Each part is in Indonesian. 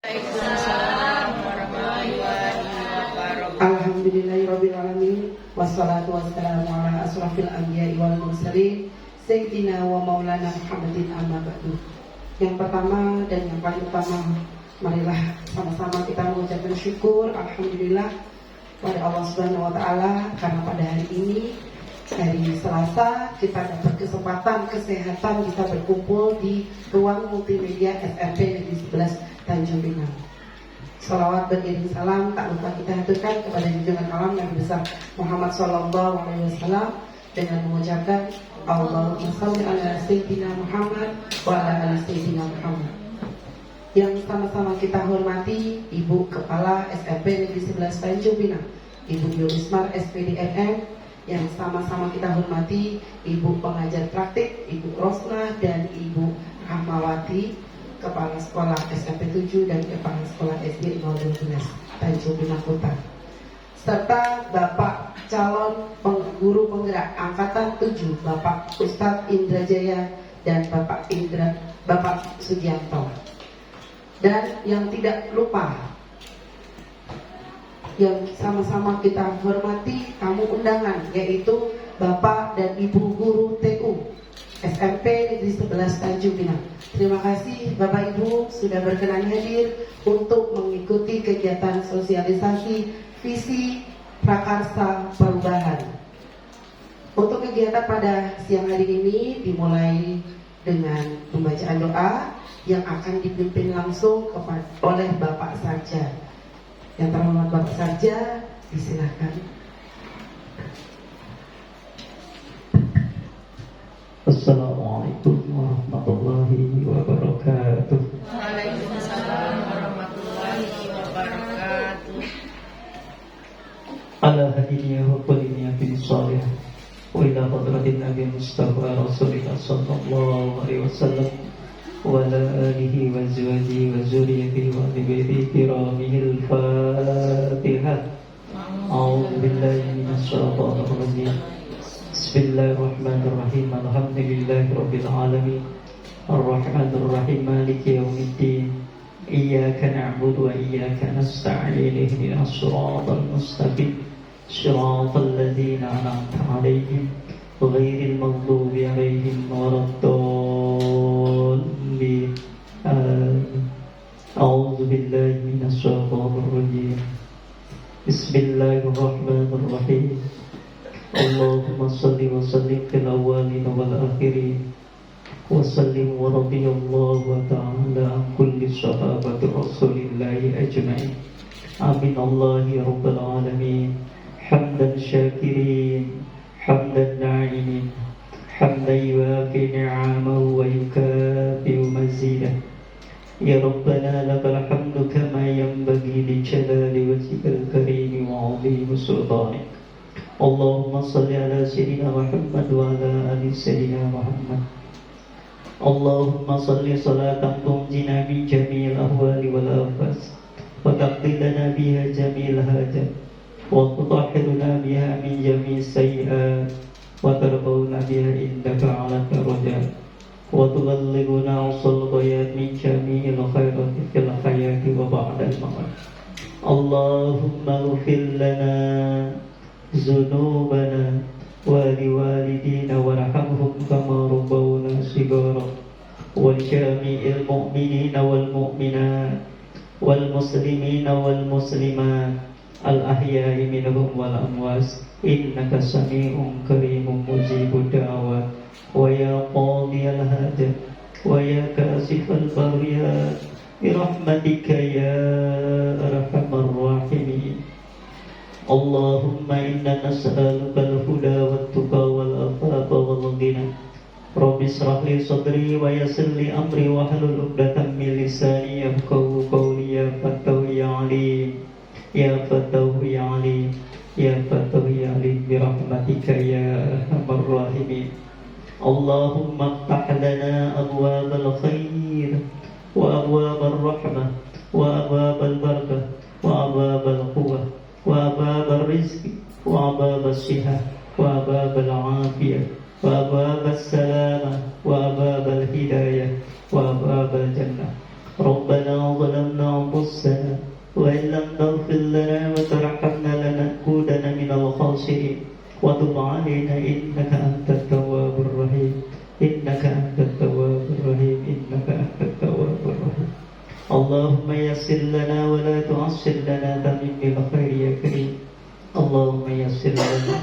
Waalaikumsalam warahmatullahi wabarakatuh. Alhamdulillahirabbil alamin wassalatu wassalamu ala asrofil anbiya'i wal mursalin sayyidina wa maulana Muhammadin amma ba'du. Yang pertama dan yang paling utama, marilah sama-sama kita mengucapkan syukur alhamdulillah pada Allah Subhanahu wa taala karena pada hari ini hari Selasa kita dapat kesempatan kesehatan bisa berkumpul di ruang multimedia SMP Negeri 11 Tanjung Pinang. Salawat beriring salam tak lupa kita haturkan kepada junjungan alam yang besar Muhammad Sallallahu Alaihi Wasallam dengan mengucapkan Allahumma shalli ala Sayyidina Muhammad wa ala ali Sayyidina Muhammad. Yang sama-sama kita hormati Ibu Kepala SMP Negeri 11 Tanjung Pinang, Ibu Yorismar SPDMM. Yang sama-sama kita hormati Ibu Pengajar Praktik, Ibu Rosna dan Ibu Rahmawati, Kepala Sekolah SMP 7 dan Kepala Sekolah SD 012 Tanjung Pinang Kota, serta Bapak Calon Guru Penggerak Angkatan 7 Bapak Ustadz Indra Jaya dan Bapak Sugianto. Dan yang tidak lupa, yang sama-sama kita hormati tamu undangan, yaitu Bapak dan Ibu Guru TU SMP Negeri 11 Tanjung Pinang. Terima kasih Bapak Ibu sudah berkenan hadir untuk mengikuti kegiatan sosialisasi visi prakarsa perubahan. Untuk kegiatan pada siang hari ini dimulai dengan pembacaan doa yang akan dipimpin langsung oleh Bapak Sarja. Yang terhormat Bapak Sarja, disilakan. Assalamualaikum warahmatullahi wabarakatuh. Waalaikumsalam warahmatullahi wabarakatuh. Ala hadiniya wa kuliniya bin salih wa ila hadratin Nabi Mustafa Rasulullah sallallahu alaihi wasallam wa ala alihi wa azwajihi wa zurriyyatihi wa ahli kiramihil Fatihah. A'udzu billahi minasy syaithanir rajim. Bismillahirrahmanirrahim. Alhamdulillahi rabbil alamin. Ar-Rahmanir Rahim. Maliki yaumiddin. Iyyaka na'budu wa iyyaka nasta'in. Ihdinas siratal mustaqim. Siratal ladzina an'amta 'alaihim ghairil maghdubi 'alaihim waladdallin. A'udzu billahi minasy syaithanir rajim. Bismillahirrahmanirrahim. Allahumma salli wa sallim fil awwalin wal akhirin wa sallim wa radiyallahu ta'ala an kulli sahabati rasulillahi ajma'in. Amin Allah ya rabbal alamin. Hamdan syakirin, hamdan na'imin, hamdan yuafi ni'amahu wa yukafi'u mazidah. Ya Rabbana lakal hamdu kama yanbaghi li jalali wajhikal karim wa 'azimi sultanik. Allahumma salli ala Sayyidina Muhammad wa ala ali Sayyidina Muhammad. Allahumma salli salatan tunjina min jami'il ahwali wal afas wa taqdi lana biha jami'il hajat wa tutahhiruna biha min jami'is sayyi'at wa tarfa'una biha indaka 'ala darajat wa tuballighuna awsal ghayat min jami'il khairati fil hayati wa ba'dal mamat. Allahumma ighfir lana ذنوبنا ولوالدينا وارحمهم كما ربونا صغارا ولجميع المؤمنين والمؤمنات والمسلمين والمسلمات الأحياء منهم والأموات إنك سميع كريم مجيب الدعوات ويا قاضي الحاجات ويا كاشف البريات برحمتك يا أرحم الراحمين. Allahumma inna nas'aluka al-huda wat-tuqa wal-afafa wal-ghina. Rabbi shrah li sadri wa yassir li amri wa hlul 'uqdatam min lisani yafqahu qawli. Ya Fattahu ya Alim, ya Fattahu ya Alim, ya Fattahu ya Alim bi rahmatika ya arhamar rahimin. Allahumma iftah lana abwabal khair wa abwabal rahmah wa abwabal barakah wa abwabal quwwah وأبواب الرزق وأبواب الصحة وأبواب العافية وأبواب السلامة وأبواب الهداية وأبواب الجنة. ربنا ظلمنا تمسنا وإن لم تغفر لنا وترحمنا لنكونن من الخاسرين وتب علينا إنك أنت التواب الرحيم إنك أنت التواب الرحيم إنك أنت التواب الرحيم اللهم يسر لنا ولا تعسر لنا تمم بالخير يا كريم اللهم يسر لنا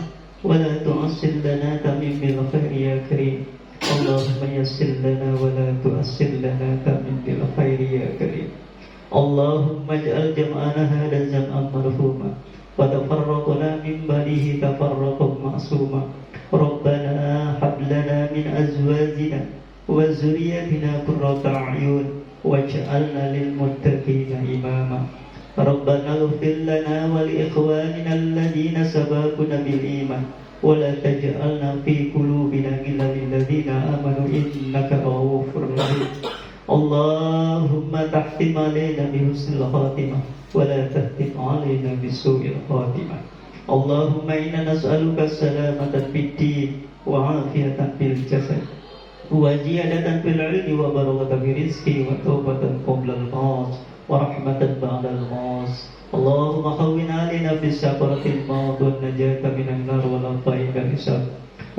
ولا تعسر لنا تمم بالخير يا كريم اللهم يسر لنا ولا تعسر لنا تمم بالخير يا كريم اللهم اجعل جمعنا هذا جمعا مرحوما وتفرقنا من بعده تفرقا معصوما ربنا هب لنا من أزواجنا وذرياتنا قرة أعين واجعلنا للمتقين إماما ربنا اغفر لنا ولإخواننا الذين سبقونا بالإيمان ولا تجعلنا في قلوبنا غلا للذين آمنوا إنك رؤوف رحيم اللهم تختم علينا بحسن الخاتمة ولا تختم علينا بسوء الخاتمة اللهم إنا نسألك السلامة في الدين وعافية في الجسد وزيادة في العلم وبركة في الرزق وتوبة قبل الموت ورحمة بعد الموت اللهم هون علينا في سكرة الموت والنجاة من النار والعطاء الحساب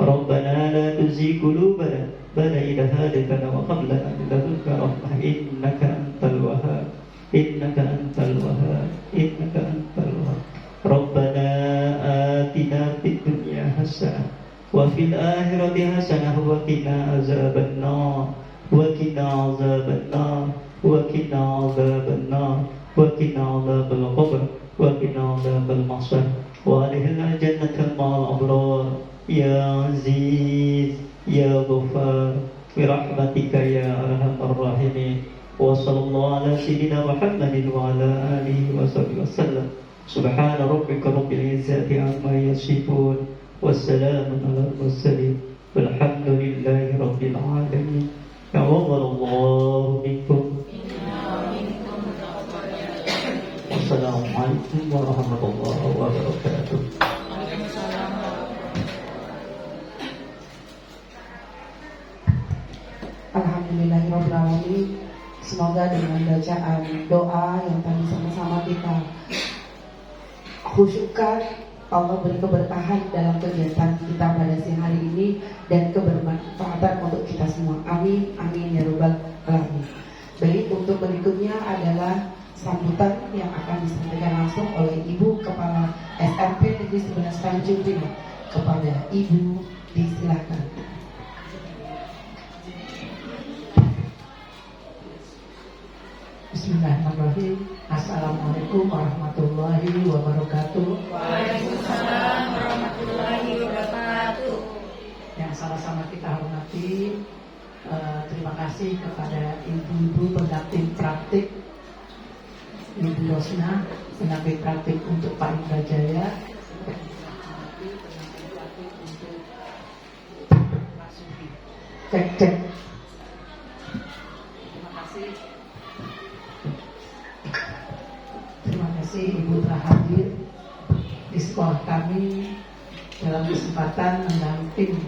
ربنا لا تزغ قلوبنا بعد إذ هديتنا وهب لنا من لدنك رحمة إنك أنت الوهاب إنك أنت الوهاب إنك أنت الوهاب ربنا آتنا في الدنيا حسنة وفي الآخرة حسنة وقنا عذاب النار وقنا عذاب النار وقنا عذاب النار وقنا عذاب القبر وقنا عذاب المحشر وأدخلنا الجنة مع الأبرار يا عزيز يا غفار برحمتك يا أرحم الراحمين وصلى الله على سيدنا محمد وعلى آله وصحبه وسلم سبحان ربك رب العزة عما يصفون والسلام على المرسلين والحمد لله رب العالمين تقبل الله منكم والسلام عليكم ورحمة الله وبركاته. Alhamdulillahirrahmanirrahim. Semoga dengan bacaan doa yang tadi sama-sama kita khusyukkan, Allah beri keberkahan dalam kegiatan kita pada siang hari ini dan kebermanfaatan untuk kita semua. Amin, amin ya rabbal alamin. Baik, untuk berikutnya adalah sambutan yang akan disampaikan langsung oleh Ibu Kepala SMP Negeri 11 Tanjung Pinang. Kepada Ibu disilakan. Bismillahirrahmanirrahim. Assalamualaikum warahmatullahi wabarakatuh. Waalaikumsalam warahmatullahi wabarakatuh. Yang sama-sama kita hormati, terima kasih kepada ibu-ibu pendamping praktik, Ibu Rosna, pendamping praktik untuk Pak Indra Jaya, cek. Terima kasih Ibu telah hadir di sekolah kami dalam kesempatan mendamping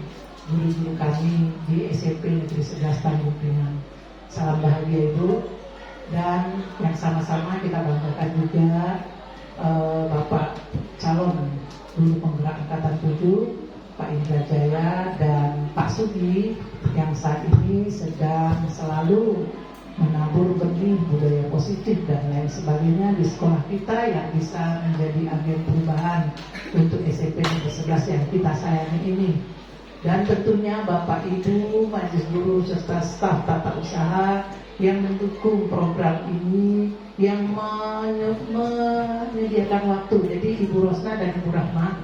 guru-guru kami di SMP Negeri 11 Tanjung Pinang. Salam bahagia Ibu, dan yang sama-sama kita banggakan juga Bapak calon guru penggerak angkatan 7 Pak Indra Jaya dan Pak Sugi yang saat ini sedang selalu menabur benih budaya positif dan lain sebagainya di sekolah kita yang bisa menjadi agen perubahan untuk SMP Negeri 11 yang kita sayangi ini. Dan tentunya Bapak Ibu, Majelis Guru serta staf tata usaha yang mendukung program ini, yang menyediakan waktu. Jadi Ibu Rosna dan Ibu Rahma,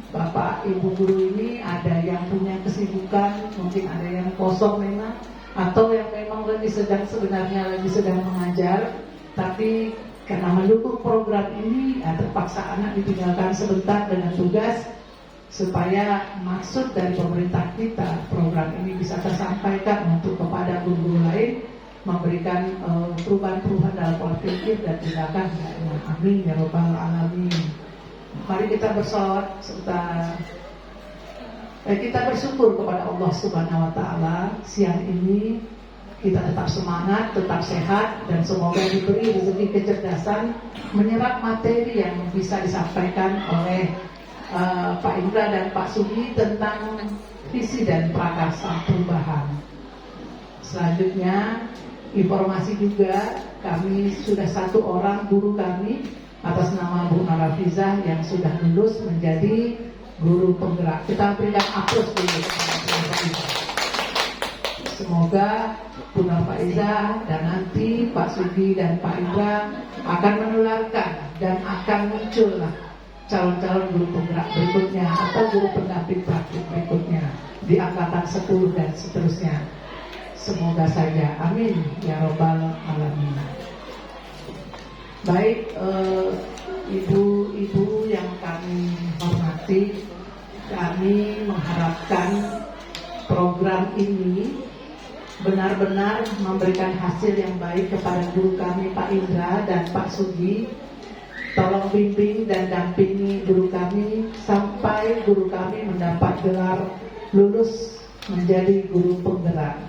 Bapak Ibu guru ini ada yang punya kesibukan, mungkin ada yang kosong memang, atau yang memang sebenarnya lagi sedang mengajar, tapi karena mendukung program ini terpaksa anak ditinggalkan sebentar dengan tugas, supaya maksud dari pemerintah kita program ini bisa tersampaikan untuk kepada guru-guru lain, memberikan perubahan-perubahan dalam pola pikir dan tindakan. Amin ya rabbal alamin. Mari kita bersolawat serta kita bersyukur kepada Allah Subhanahu wa taala. Siang ini kita tetap semangat, tetap sehat, dan semoga diberi rezeki kecerdasan menyerap materi yang bisa disampaikan oleh Pak Indra dan Pak Sugi tentang visi dan prakarsa perubahan. Selanjutnya, informasi juga kami sudah 1 orang guru kami atas nama Bu Narafizah yang sudah lulus menjadi guru penggerak. Kita berikan aplaus dulu kepada Bu Narafizah. Semoga Bu Narafizah dan nanti Pak Sugi dan Pak Indra akan menularkan dan akan muncullah calon-calon guru penggerak berikutnya atau guru pendamping praktik berikutnya di angkatan 10 dan seterusnya. Semoga saja, amin ya robbal alamin. Baik, ibu-ibu yang kami hormati, kami mengharapkan program ini benar-benar memberikan hasil yang baik kepada guru kami Pak Indra dan Pak Sugi. Tolong bimbing dan dampingi guru kami sampai guru kami mendapat gelar lulus menjadi guru penggerak.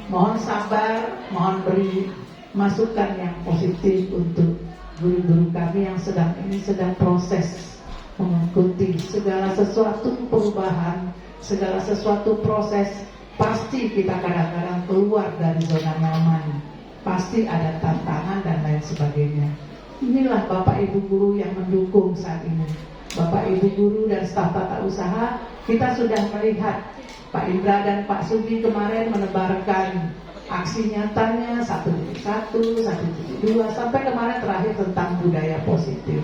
Mohon sabar, mohon beri masukan yang positif untuk guru-guru kami yang sedang proses mengikuti segala sesuatu perubahan, segala sesuatu proses. Pasti kita kadang-kadang keluar dari zona nyaman, pasti ada tantangan dan lain sebagainya. Inilah Bapak Ibu guru yang mendukung saat ini. Bapak Ibu guru dan staf tata usaha, kita sudah melihat Pak Indra dan Pak Sugi kemarin menebarkan aksi nyatanya 1.1, 1.2 sampai kemarin terakhir tentang budaya positif.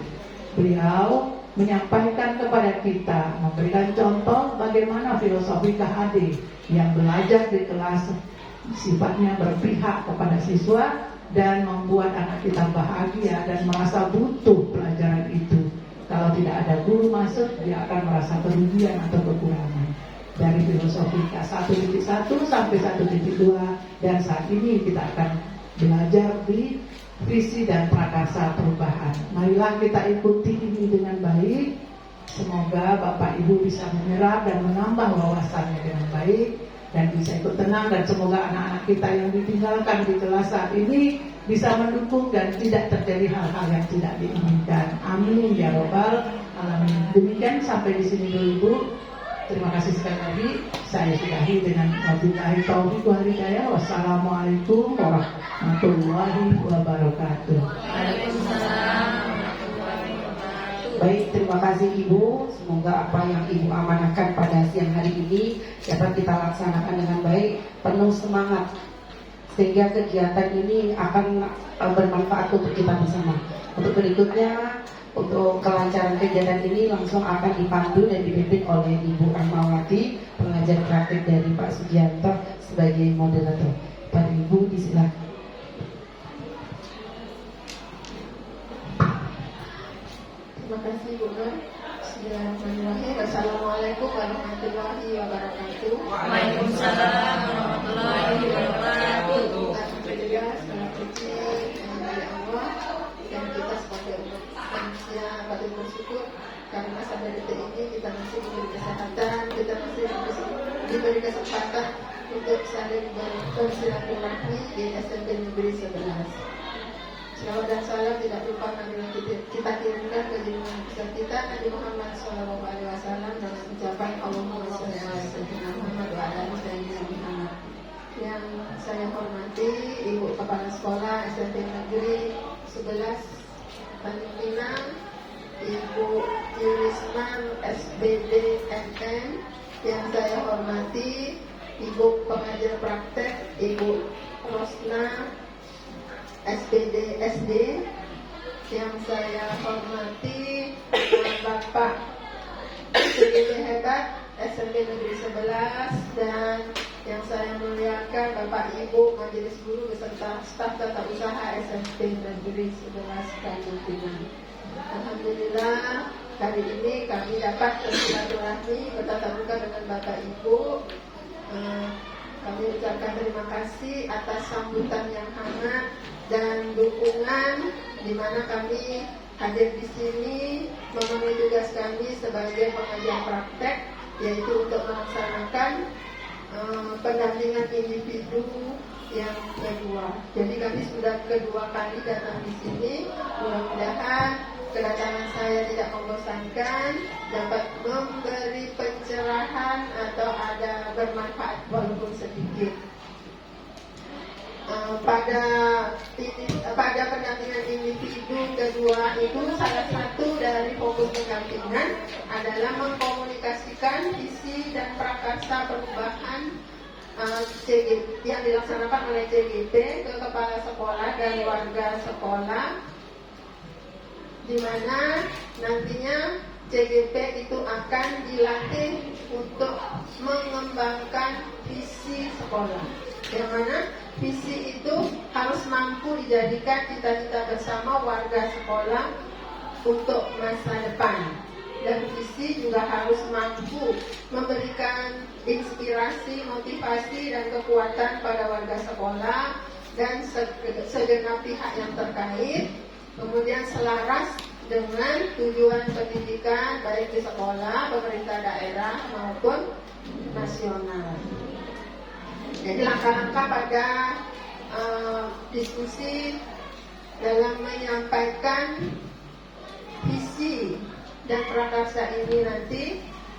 Beliau menyampaikan kepada kita, memberikan contoh bagaimana filosofi KHD yang belajar di kelas sifatnya berpihak kepada siswa dan membuat anak kita bahagia dan merasa butuh pelajaran itu. Kalau tidak ada guru masuk, dia akan merasa kerugian atau kekurangan. Dari filosofi K1.1 sampai 1.2, dan saat ini kita akan belajar di visi dan prakarsa perubahan. Marilah kita ikuti ini dengan baik. Semoga Bapak Ibu bisa menyerap dan menambah wawasannya dengan baik dan bisa ikut tenang, dan semoga anak-anak kita yang ditinggalkan di kelas saat ini bisa mendukung dan tidak terjadi hal-hal yang tidak diinginkan. Amin ya robbal alamin. Demikian sampai di sini dulu Ibu. Terima kasih sekali lagi. Saya sudahi dengan wabillahi taufiq wal hidayah. Wassalamualaikum warahmatullahi wabarakatuh. Waalaikumsalam warahmatullahi wabarakatuh. Baik, terima kasih Ibu. Semoga apa yang Ibu amanahkan pada siang hari ini dapat kita laksanakan dengan baik, penuh semangat, sehingga kegiatan ini akan bermanfaat untuk kita bersama. Untuk berikutnya, untuk kelancaran kegiatan ini langsung akan dipandu dan dipimpin oleh Ibu Rahmawati, pengajar praktik dari Pak Sugianto sebagai moderator. Pak Ibu disilakan. Terima kasih Bu Nur. Bismillahirrahmanirrahim. Assalamualaikum warahmatullahi wabarakatuh. Waalaikumsalam warahmatullahi wabarakatuh. Alhamdulillah, salam suci dari Allah, dan kita sebagai umat manusia patut bersyukur karena sampai detik ini kita masih diberi kesehatan, kita masih diberi kesempatan untuk saling bersilaturahmi di SMP Negeri 11. Salawat dan salam tidak lupa kita kirimkan ke junjungan besar kita Nabi Muhammad SAW dengan ucapan Allahumma shalli ala sayyidina Muhammad wa ala ali sayyidina Muhammad. Yang saya hormati Ibu Kepala Sekolah SMP Negeri 11 Tanjung Pinang, Ibu Yurisman SBD MM. Yang saya hormati Ibu Pengajar Praktek Ibu Rosna SPD SD. Yang saya hormati Bapak Sugih Hebat SMP Negeri 11, dan yang saya muliakan Bapak Ibu Majelis Guru beserta staf tata usaha SMP Negeri 11 Tanjung Pinang. Alhamdulillah, kali ini kami dapat bersilaturahmi bertatap muka dengan Bapak Ibu. Kami ucapkan terima kasih atas sambutan yang hangat dan dukungan, di mana kami hadir di sini memenuhi tugas kami sebagai pengajar praktek, yaitu untuk melaksanakan pendampingan individu yang kedua. Jadi kami sudah kedua kali datang di sini. Mudah-mudahan kedatangan saya tidak membosankan, dapat memberi pencerahan atau ada bermanfaat walaupun sedikit. Pada pendampingan individu kedua itu salah satu dari fokus pendampingan adalah mengkomunikasikan visi dan prakarsa perubahan yang dilaksanakan oleh CGP ke kepala sekolah dan warga sekolah, di mana nantinya CGP itu akan dilatih untuk mengembangkan visi sekolah, yang mana visi itu harus mampu dijadikan cita-cita bersama warga sekolah untuk masa depan. Dan visi juga harus mampu memberikan inspirasi, motivasi, dan kekuatan pada warga sekolah dan segenap pihak yang terkait, kemudian selaras dengan tujuan pendidikan baik di sekolah, pemerintah daerah maupun nasional. Jadi langkah-langkah pada diskusi dalam menyampaikan visi dan prakarsa ini nanti,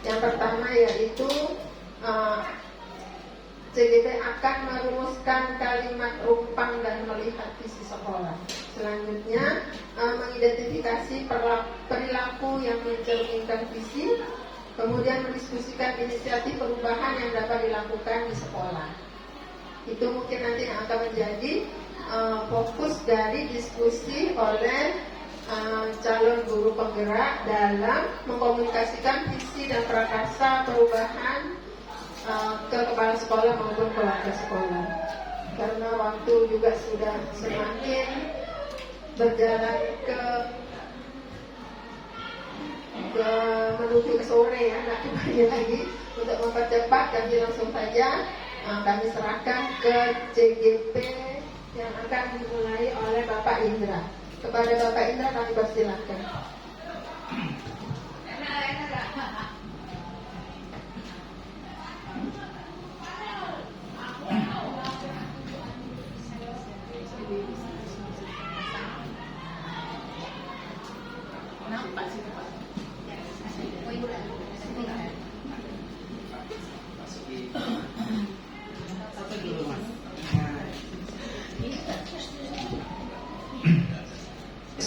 yang pertama yaitu CGP akan merumuskan kalimat rumpang dan melihat visi sekolah. Selanjutnya mengidentifikasi perilaku yang mencerminkan visi, kemudian mendiskusikan inisiatif perubahan yang dapat dilakukan di sekolah. Itu mungkin nanti yang akan menjadi fokus dari diskusi oleh calon guru penggerak dalam mengkomunikasikan visi dan prakarsa perubahan ke kepala sekolah maupun ke warga sekolah. Karena waktu juga sudah semakin berjalan menuju ke sore ya, nak kembali lagi. Untuk mempercepat kami langsung saja kami serahkan ke CGP yang akan dimulai oleh Bapak Indra. Kepada Bapak Indra kami persilahkan.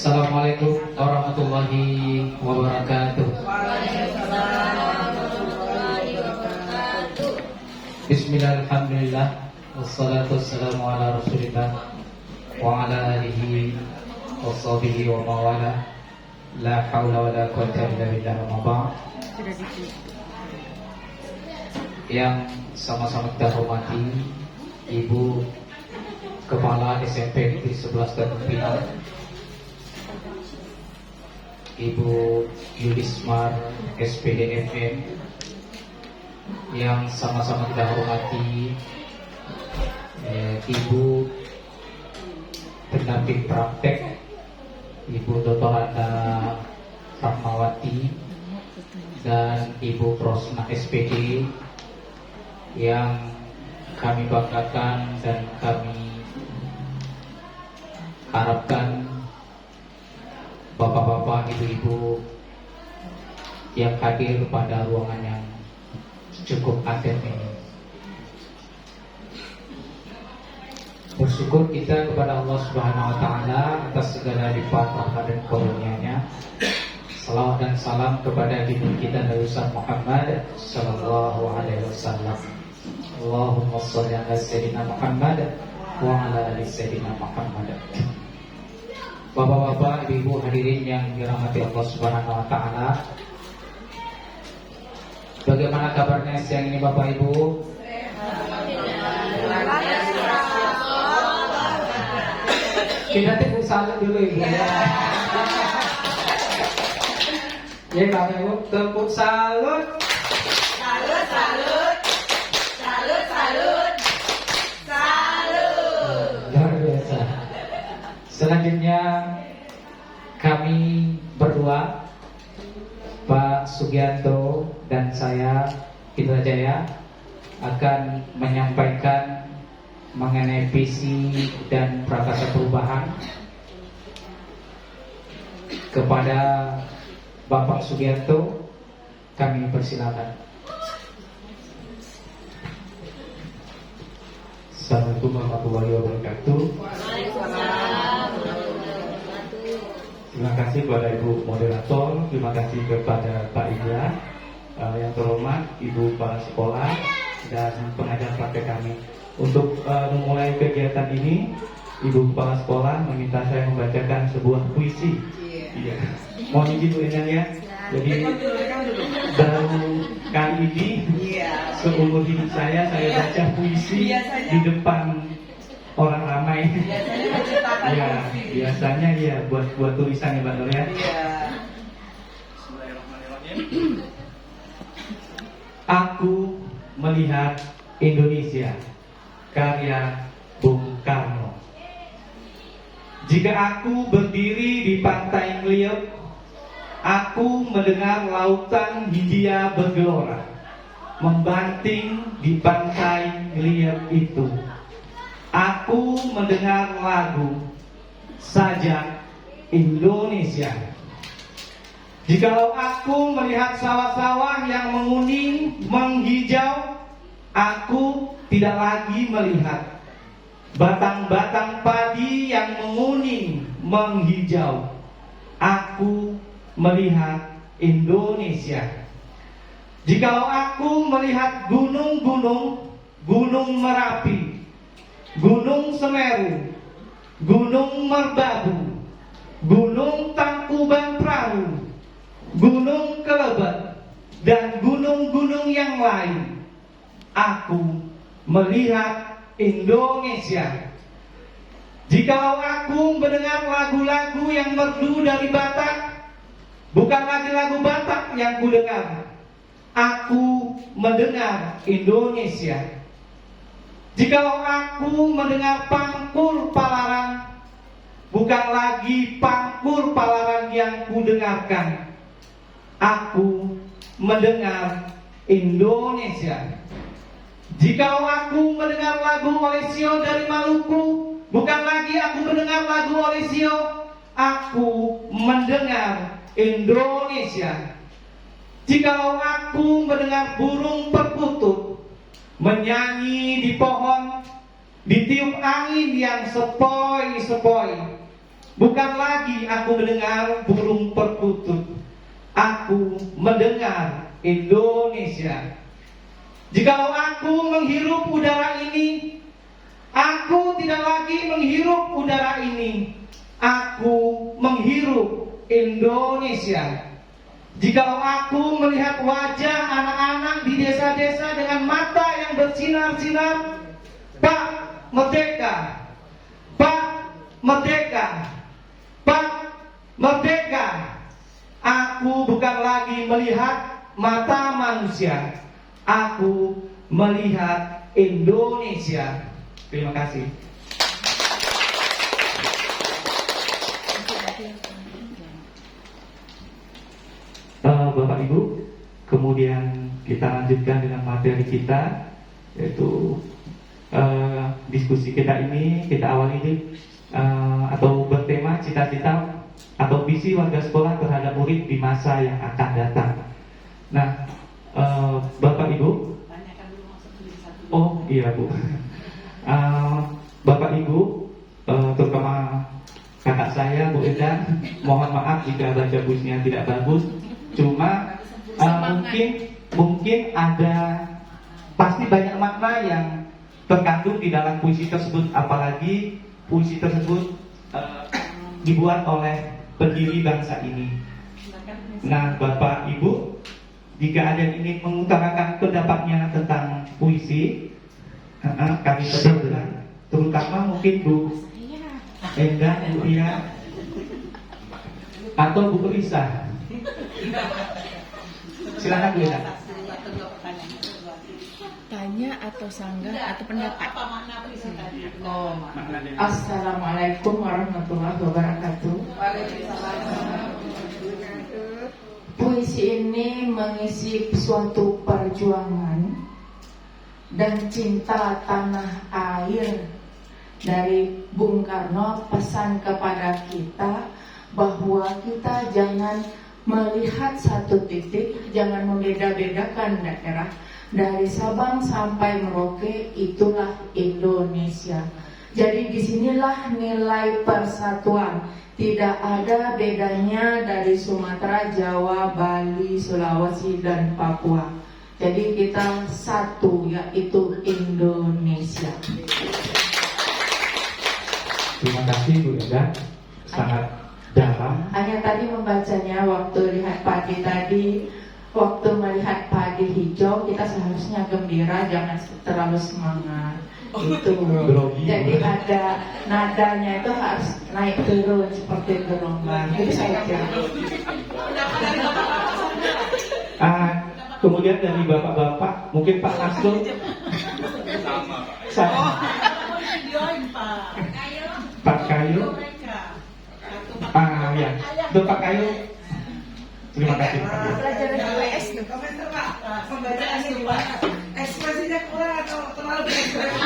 Assalamualaikum warahmatullahi wabarakatuh. Bismillahirrahmanirrahim. Wassalatu wassalamu ala rasulillah wa ala alihi wa sahbihi wa mawala. La hawla wa la quwwata illa billah wa ba'd. Yang sama-sama kita hormati Ibu Kepala SMP Negeri 11 Tanjung Pinang, Ibu Yulismar SPD FM, yang sama-sama kita hormati Ibu pendamping praktek, Ibu Dr. Anda Rahmawati, dan Ibu Prosna SPD, yang kami banggakan dan kami harapkan Bapak-bapak, ibu-ibu yang hadir pada ruangan yang cukup atem ini. Bersyukur kita kepada Allah Subhanahu wa taala atas segala lipat rahmat dan karunia-Nya. Salawat dan salam kepada Nabi kita Nabi Muhammad sallallahu alaihi wasallam. Allahumma shalli ala sayyidina Muhammad wa ala ali sayyidina Muhammad. Bapak-bapak, ibu-ibu hadirin yang dirahmati Allah Subhanahu wa taala. Bagaimana kabarnya siang ini Bapak Ibu? Kita tepuk salut dulu Ibu ya. Ya Bapak Ibu, tepuk salut. Salut, salut. Salut, salut. Salut. Luar biasa. Selanjutnya kami berdua, Pak Sugianto dan saya, Indra Jaya, akan menyampaikan mengenai visi dan prakarya perubahan kepada Bapak Sugiarto, kami persilakan. Assalamualaikum warahmatullahi wabarakatuh. Terima kasih kepada Ibu Moderator, terima kasih kepada Pak Indra, yang terhormat Ibu Kepala Sekolah dan pengajar praktek kami. Untuk memulai kegiatan ini, Ibu Kepala Sekolah meminta saya membacakan sebuah puisi. Iya. Mohon izin Bu Endang ya. Jadi baru kali ini seumur hidup saya baca puisi di depan orang ramai. Ya, biasanya ya buat tulisan ya Mbak Nur ya. Aku melihat Indonesia, karya Bung Karno. Jika aku berdiri di pantai Ngeliep, aku mendengar lautan Hindia bergelora, membanting di pantai Ngeliep itu. Aku mendengar lagu Sajak Indonesia. Jikalau aku melihat sawah-sawah yang menguning, menghijau, aku tidak lagi melihat batang-batang padi yang menguning, menghijau. Aku melihat Indonesia. Jikalau aku melihat gunung-gunung, Gunung Merapi, Gunung Semeru, Gunung Merbabu, Gunung Tangkuban Perahu, Gunung Kelebet, dan gunung-gunung yang lain, aku melihat Indonesia. Jikalau aku mendengar lagu-lagu yang merdu dari Batak, bukan lagi lagu Batak yang ku dengar, aku mendengar Indonesia. Jikalau aku mendengar pangkur Palaran, bukan lagi pangkur Palaran yang ku dengarkan, aku mendengar Indonesia. Jikalau aku mendengar lagu Olesio dari Maluku, bukan lagi aku mendengar lagu Olesio, aku mendengar Indonesia. Jikalau aku mendengar burung perkutut menyanyi di pohon, ditiup angin yang sepoi-sepoi, bukan lagi aku mendengar burung perkutut, aku mendengar Indonesia. Jikalau aku menghirup udara ini, aku tidak lagi menghirup udara ini, aku menghirup Indonesia. Jikalau aku melihat wajah anak-anak di desa-desa dengan mata yang bersinar-sinar, Pak Merdeka, Pak Merdeka, Pak Merdeka, aku bukan lagi melihat mata manusia, aku melihat Indonesia. Terima kasih. Bapak Ibu, kemudian kita lanjutkan dengan materi kita, yaitu diskusi kita ini kita awali atau bertema cita-cita atau visi warga sekolah terhadap murid di masa yang akan datang. Nah, Bapak Ibu, oh iya Bu, Bapak Ibu, terutama kakak saya Bu Endang, mohon maaf jika baca puisinya tidak bagus. Cuma mungkin ada, pasti banyak makna yang terkandung di dalam puisi tersebut, apalagi puisi tersebut dibuat oleh pendiri bangsa ini. Nah, Bapak Ibu, jika ada yang ingin mengutarakan pendapatnya tentang puisi, kami persilakan, terutama mungkin Bu Endang, Bu Ia, atau Bu Risa. Silakan Bu Enda. Tanya atau sanggah atau pendapat. Assalamualaikum warahmatullahi wabarakatuh. Puisi ini mengisi suatu perjuangan dan cinta tanah air dari Bung Karno, pesan kepada kita bahwa kita jangan melihat satu titik, jangan membeda-bedakan daerah. Dari Sabang sampai Merauke itulah Indonesia. Jadi disinilah nilai persatuan. Tidak ada bedanya dari Sumatera, Jawa, Bali, Sulawesi, dan Papua. Jadi kita satu, yaitu Indonesia. Terima kasih Bu Enda, sangat dalam. Hanya tadi membacanya waktu lihat padi tadi. Waktu melihat padi hijau, kita seharusnya gembira, jangan terlalu semangat. Itu. Jadi ada nadanya itu harus naik turun seperti gelombang. Itu saja. Kemudian dari bapak-bapak, mungkin Pak Nasrul. Sama. Pak Kayu. Ya, itu Pak Kayu. Terima kasih. Komentar Pak, pembacaannya gimana? Ekspresinya kurang atau terlalu berekspresi?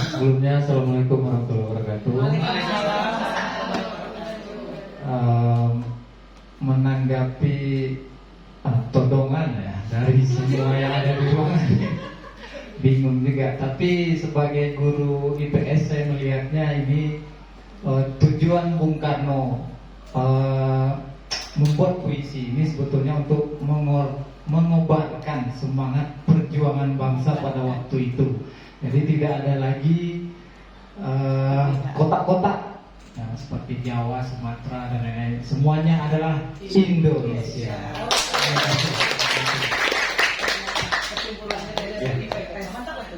Sebelumnya Assalamualaikum warahmatullahi wabarakatuh. Menanggapi todongan ya dari semua yang ada di ruangan, bingung juga. Tapi sebagai guru IPS saya melihatnya ini tujuan Bung Karno membuat puisi ini sebetulnya untuk mengobarkan semangat perjuangan bangsa pada waktu itu. Jadi tidak ada lagi kotak-kotak seperti Jawa, Sumatera dan lain-lain. Semuanya adalah Indonesia.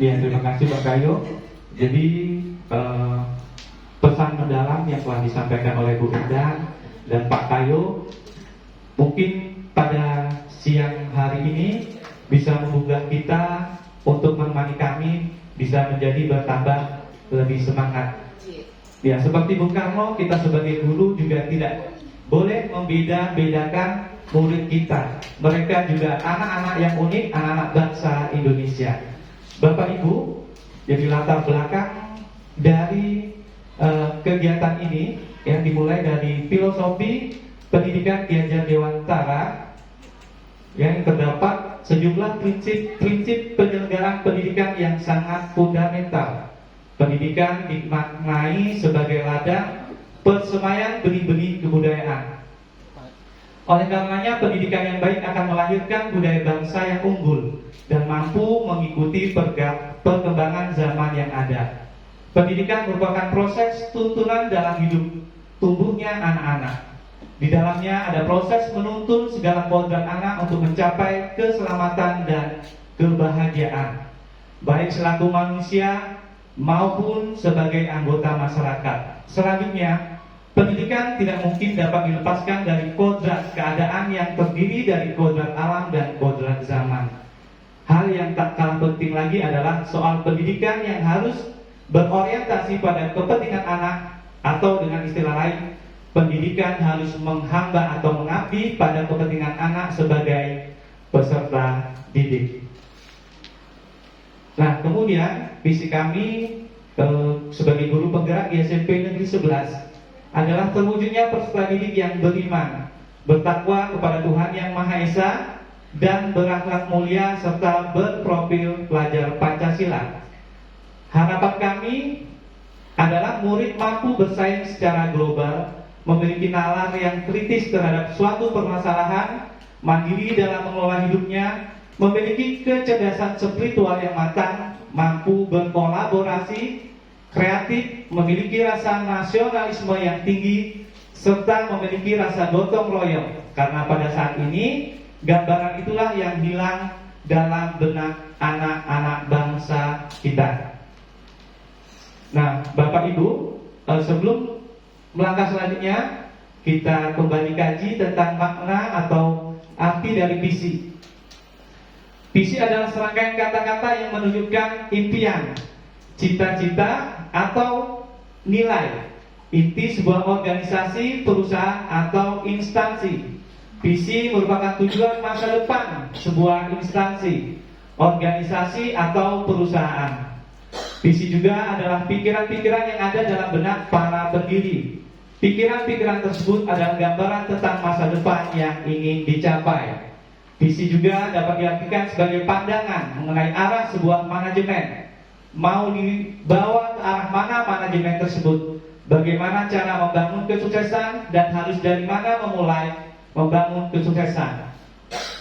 Ya, terima kasih Pak Kayu. Jadi pesan mendalam yang telah disampaikan oleh Bu Enda dan Pak Kayu mungkin pada siang hari ini bisa menggugah kita untuk menemani kami bisa menjadi bertambah lebih semangat. Ya, seperti Bung Karno, kita sebagai guru juga tidak boleh membeda-bedakan murid kita. Mereka juga anak-anak yang unik, anak-anak bangsa Indonesia. Bapak Ibu, jadi latar belakang dari kegiatan ini yang dimulai dari filosofi pendidikan Ki Hajar Dewantara yang terdapat sejumlah prinsip-prinsip penyelenggaraan pendidikan yang sangat fundamental. Pendidikan dimaknai sebagai ladang persemaian benih-benih kebudayaan. Oleh karenanya, pendidikan yang baik akan melahirkan budaya bangsa yang unggul dan mampu mengikuti perkembangan zaman yang ada. Pendidikan merupakan proses tuntunan dalam hidup tumbuhnya anak-anak. Di dalamnya ada proses menuntun segala kodrat anak untuk mencapai keselamatan dan kebahagiaan, baik selaku manusia maupun sebagai anggota masyarakat. Selanjutnya, pendidikan tidak mungkin dapat dilepaskan dari kodrat keadaan yang terdiri dari kodrat alam dan kodrat zaman. Hal yang tak kalah penting lagi adalah soal pendidikan yang harus berorientasi pada kepentingan anak, atau dengan istilah lain, pendidikan harus menghamba atau mengabdi pada kepentingan anak sebagai peserta didik. Nah, kemudian visi kami sebagai guru penggerak di SMP Negeri 11 adalah terwujudnya peserta didik yang beriman, bertakwa kepada Tuhan Yang Maha Esa, dan berakhlak mulia serta berprofil pelajar Pancasila. Harapan kami adalah murid mampu bersaing secara global, memiliki nalar yang kritis terhadap suatu permasalahan, mandiri dalam mengelola hidupnya, memiliki kecerdasan spiritual yang matang, mampu berkolaborasi, kreatif, memiliki rasa nasionalisme yang tinggi, serta memiliki rasa gotong royong. Karena pada saat ini, gambaran itulah yang hilang dalam benak anak-anak bangsa kita. Nah, Bapak Ibu, sebelum melangkah selanjutnya, kita kembali kaji tentang makna atau arti dari visi. Visi adalah serangkaian kata-kata yang menunjukkan impian, cita-cita, atau nilai inti sebuah organisasi, perusahaan, atau instansi. Visi merupakan tujuan masa depan sebuah instansi, organisasi, atau perusahaan. Visi juga adalah pikiran-pikiran yang ada dalam benak para pendiri. Pikiran-pikiran tersebut adalah gambaran tentang masa depan yang ingin dicapai. Visi juga dapat diartikan sebagai pandangan mengenai arah sebuah manajemen. Mau dibawa ke arah mana manajemen tersebut, bagaimana cara membangun kesuksesan, dan harus dari mana memulai membangun kesuksesan.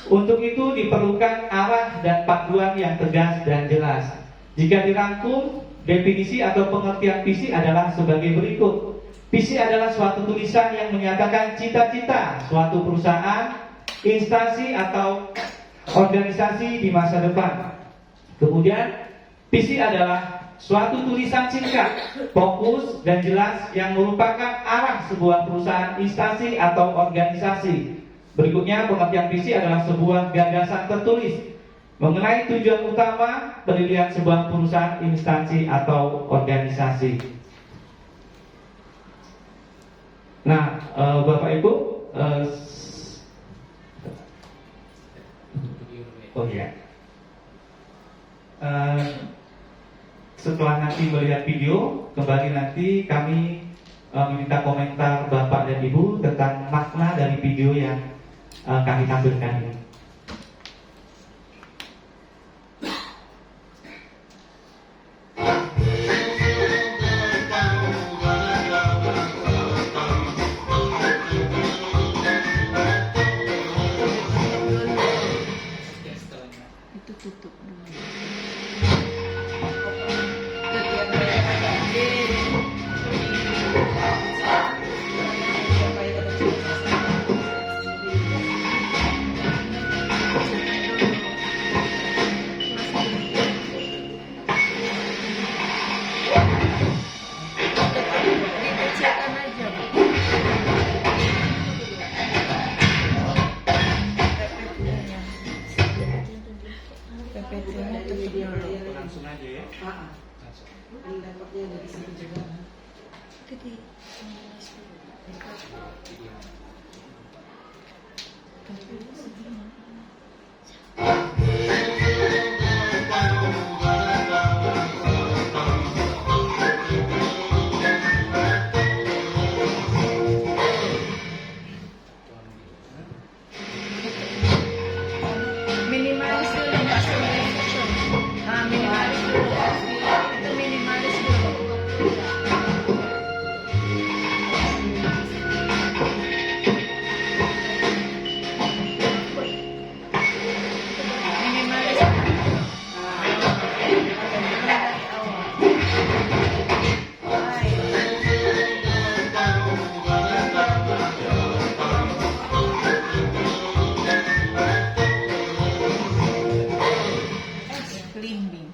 Untuk itu diperlukan arah dan panduan yang tegas dan jelas. Jika dirangkum, definisi atau pengertian visi adalah sebagai berikut. Visi adalah suatu tulisan yang menyatakan cita-cita suatu perusahaan, instansi, atau organisasi di masa depan. Kemudian, visi adalah suatu tulisan singkat, fokus, dan jelas yang merupakan arah sebuah perusahaan, instansi, atau organisasi. Berikutnya, pengertian visi adalah sebuah gagasan tertulis mengenai tujuan utama pendirian sebuah perusahaan, instansi, atau organisasi. Nah, Bapak Ibu, setelah nanti melihat video, kembali nanti kami meminta komentar Bapak dan Ibu tentang makna dari video yang kami tampilkan ini. Itu tutup dulu. Dikecilkan aja, Bu. PPT-nya tutup dulu. Langsung aja ya. Ini dapatnya dari situ juga. Minimalis dulu Pak Suryastion. Nah, minimalis dulu. Itu minimalis dulu. Minimalis. Dari awal. Klimbing.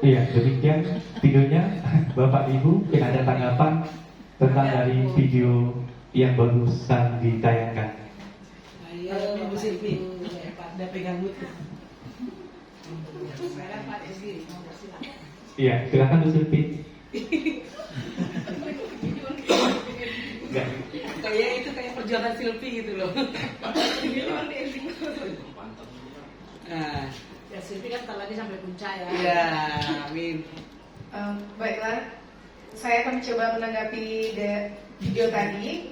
Iya, demikian videonya. Bapak Ibu, mungkin ada tanggapan tentang dari video yang barusan ditayangkan? Ayo, Ibu Silvi, udah pegang mic. Iya, silakan Bu Silvi. Kayak itu kayak perjuangan Silvi gitu loh. Nah, Ya Silvi kan kalau lagi sampai puncak ya. iya, amin. Baiklah, saya akan mencoba menanggapi video tadi.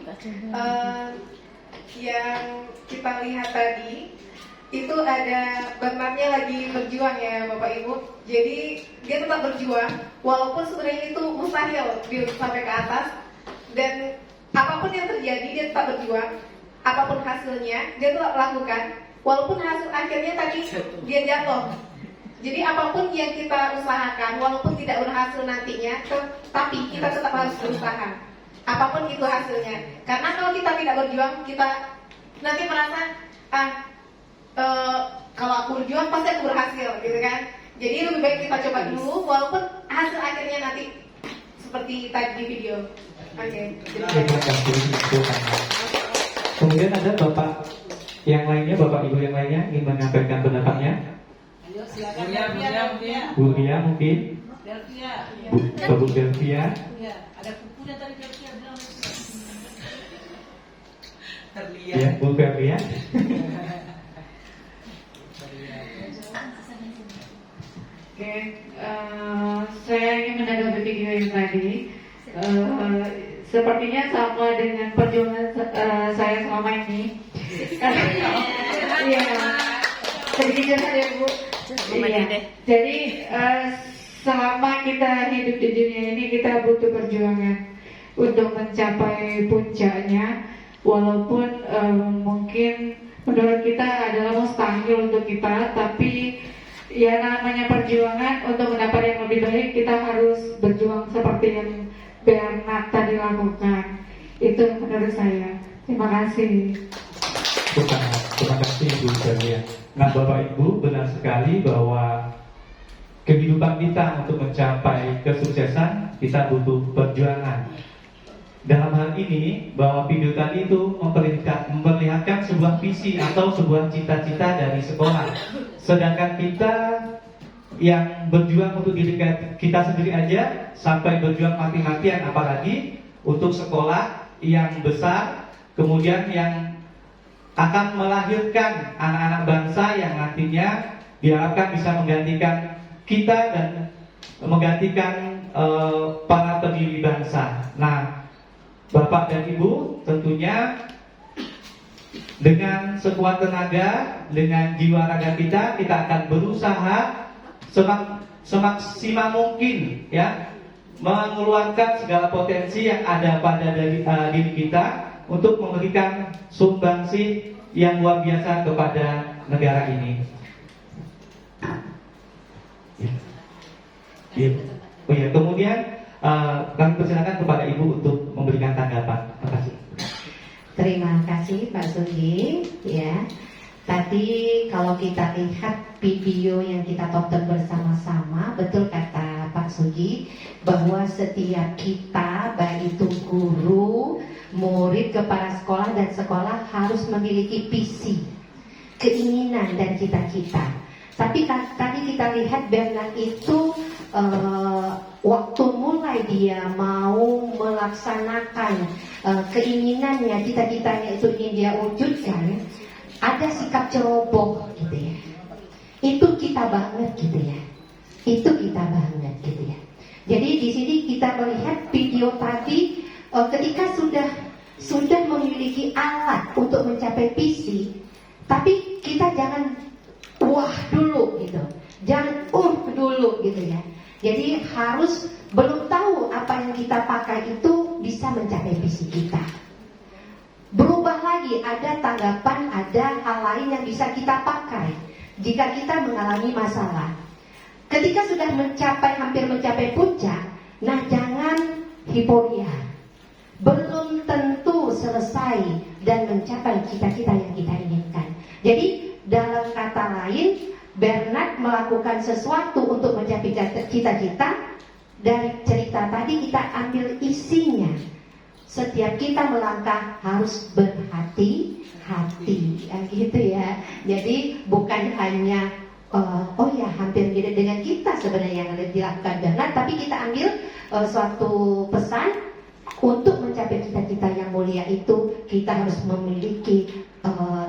Yang kita lihat tadi itu ada Bernardnya lagi berjuang ya Bapak Ibu. Jadi dia tetap berjuang walaupun sebenarnya itu mustahil dia sampai ke atas, dan apapun yang terjadi dia tetap berjuang. Apapun hasilnya dia tetap lakukan walaupun hasil akhirnya tadi dia jatuh. Jadi apapun yang kita usahakan walaupun tidak berhasil nantinya, tapi kita tetap harus berusaha. Apapun itu hasilnya. Karena kalau kita tidak berjuang, kita nanti merasa kalau aku berjuang pasti aku berhasil, gitu kan? Jadi lebih baik kita coba dulu, walaupun hasil akhirnya nanti seperti tadi di video. Oke. Terima kasih. Kemudian ada Bapak yang lainnya, Bapak Ibu yang lainnya ingin menyampaikan pendapatnya. Ayo silakan. Bu Ria mungkin. Bu Delvia. Ya, ada kukunya tadi Delvia bilang. Terlihat. Ya, Bu Delvia. Oke, saya ingin menanggapi video yang tadi. Sepertinya sama dengan perjuangan saya selama ini. Iya, sedikit curhat ya Bu. Iya. Jadi selama kita hidup di dunia ini kita butuh perjuangan untuk mencapai puncaknya, walaupun mungkin menurut kita adalah mustahil untuk kita, tapi ya namanya perjuangan untuk mendapat yang lebih baik kita harus berjuang seperti yang Bernard tadi lakukan. Itu menurut saya. Terima kasih. Terima kasih Bu Delvia. Nah Bapak Ibu, benar sekali bahwa kehidupan kita untuk mencapai kesuksesan kita butuh perjuangan. Dalam hal ini bahwa video tadi itu memperlihatkan sebuah visi atau sebuah cita-cita dari sekolah. Sedangkan kita yang berjuang untuk diri kita sendiri aja sampai berjuang mati-matian, apalagi untuk sekolah yang besar, kemudian yang akan melahirkan anak-anak bangsa yang nantinya diharapkan bisa menggantikan kita dan menggantikan para pendiri bangsa. Nah, Bapak dan Ibu tentunya dengan sekuat tenaga, dengan jiwa raga kita akan berusaha semaksimal mungkin ya mengeluarkan segala potensi yang ada pada diri kita untuk memberikan sumbangsi yang luar biasa kepada negara ini. Ya. Oh ya, kemudian kami persilakan kepada Ibu untuk memberikan tanggapan. Terima kasih. Terima kasih Pak Sugi. Ya, tadi kalau kita lihat video yang kita tonton bersama-sama, betul kata Pak Pak Sugi, bahwa setiap kita, baik itu guru, murid, kepala sekolah dan sekolah harus memiliki visi, keinginan dan cita-cita. Tapi tadi kita lihat Bernard itu waktu mulai dia mau melaksanakan keinginannya, cita-citanya itu ingin dia wujudkan, ada sikap ceroboh gitu ya. Itu kita banget gitu ya. Itu kita banget gitu ya. Jadi di sini kita melihat video tadi ketika sudah memiliki alat untuk mencapai visi, tapi kita jangan wah dulu gitu. Jangan dulu gitu ya. Jadi harus belum tahu apa yang kita pakai itu bisa mencapai visi kita. Berubah lagi, ada tanggapan, ada hal lain yang bisa kita pakai jika kita mengalami masalah. Ketika sudah hampir mencapai puncak, nah jangan hiporia. Belum tentu selesai dan mencapai cita-cita yang kita inginkan. Jadi dalam kata lain, Bernard melakukan sesuatu untuk mencapai cita-cita. Dari cerita tadi kita ambil isinya. Setiap kita melangkah harus berhati-hati, gitu ya. Jadi bukan hanya hampir mirip dengan kita sebenarnya yang dilakukan Bernard, tapi kita ambil suatu pesan untuk mencapai cita-cita yang mulia itu kita harus memiliki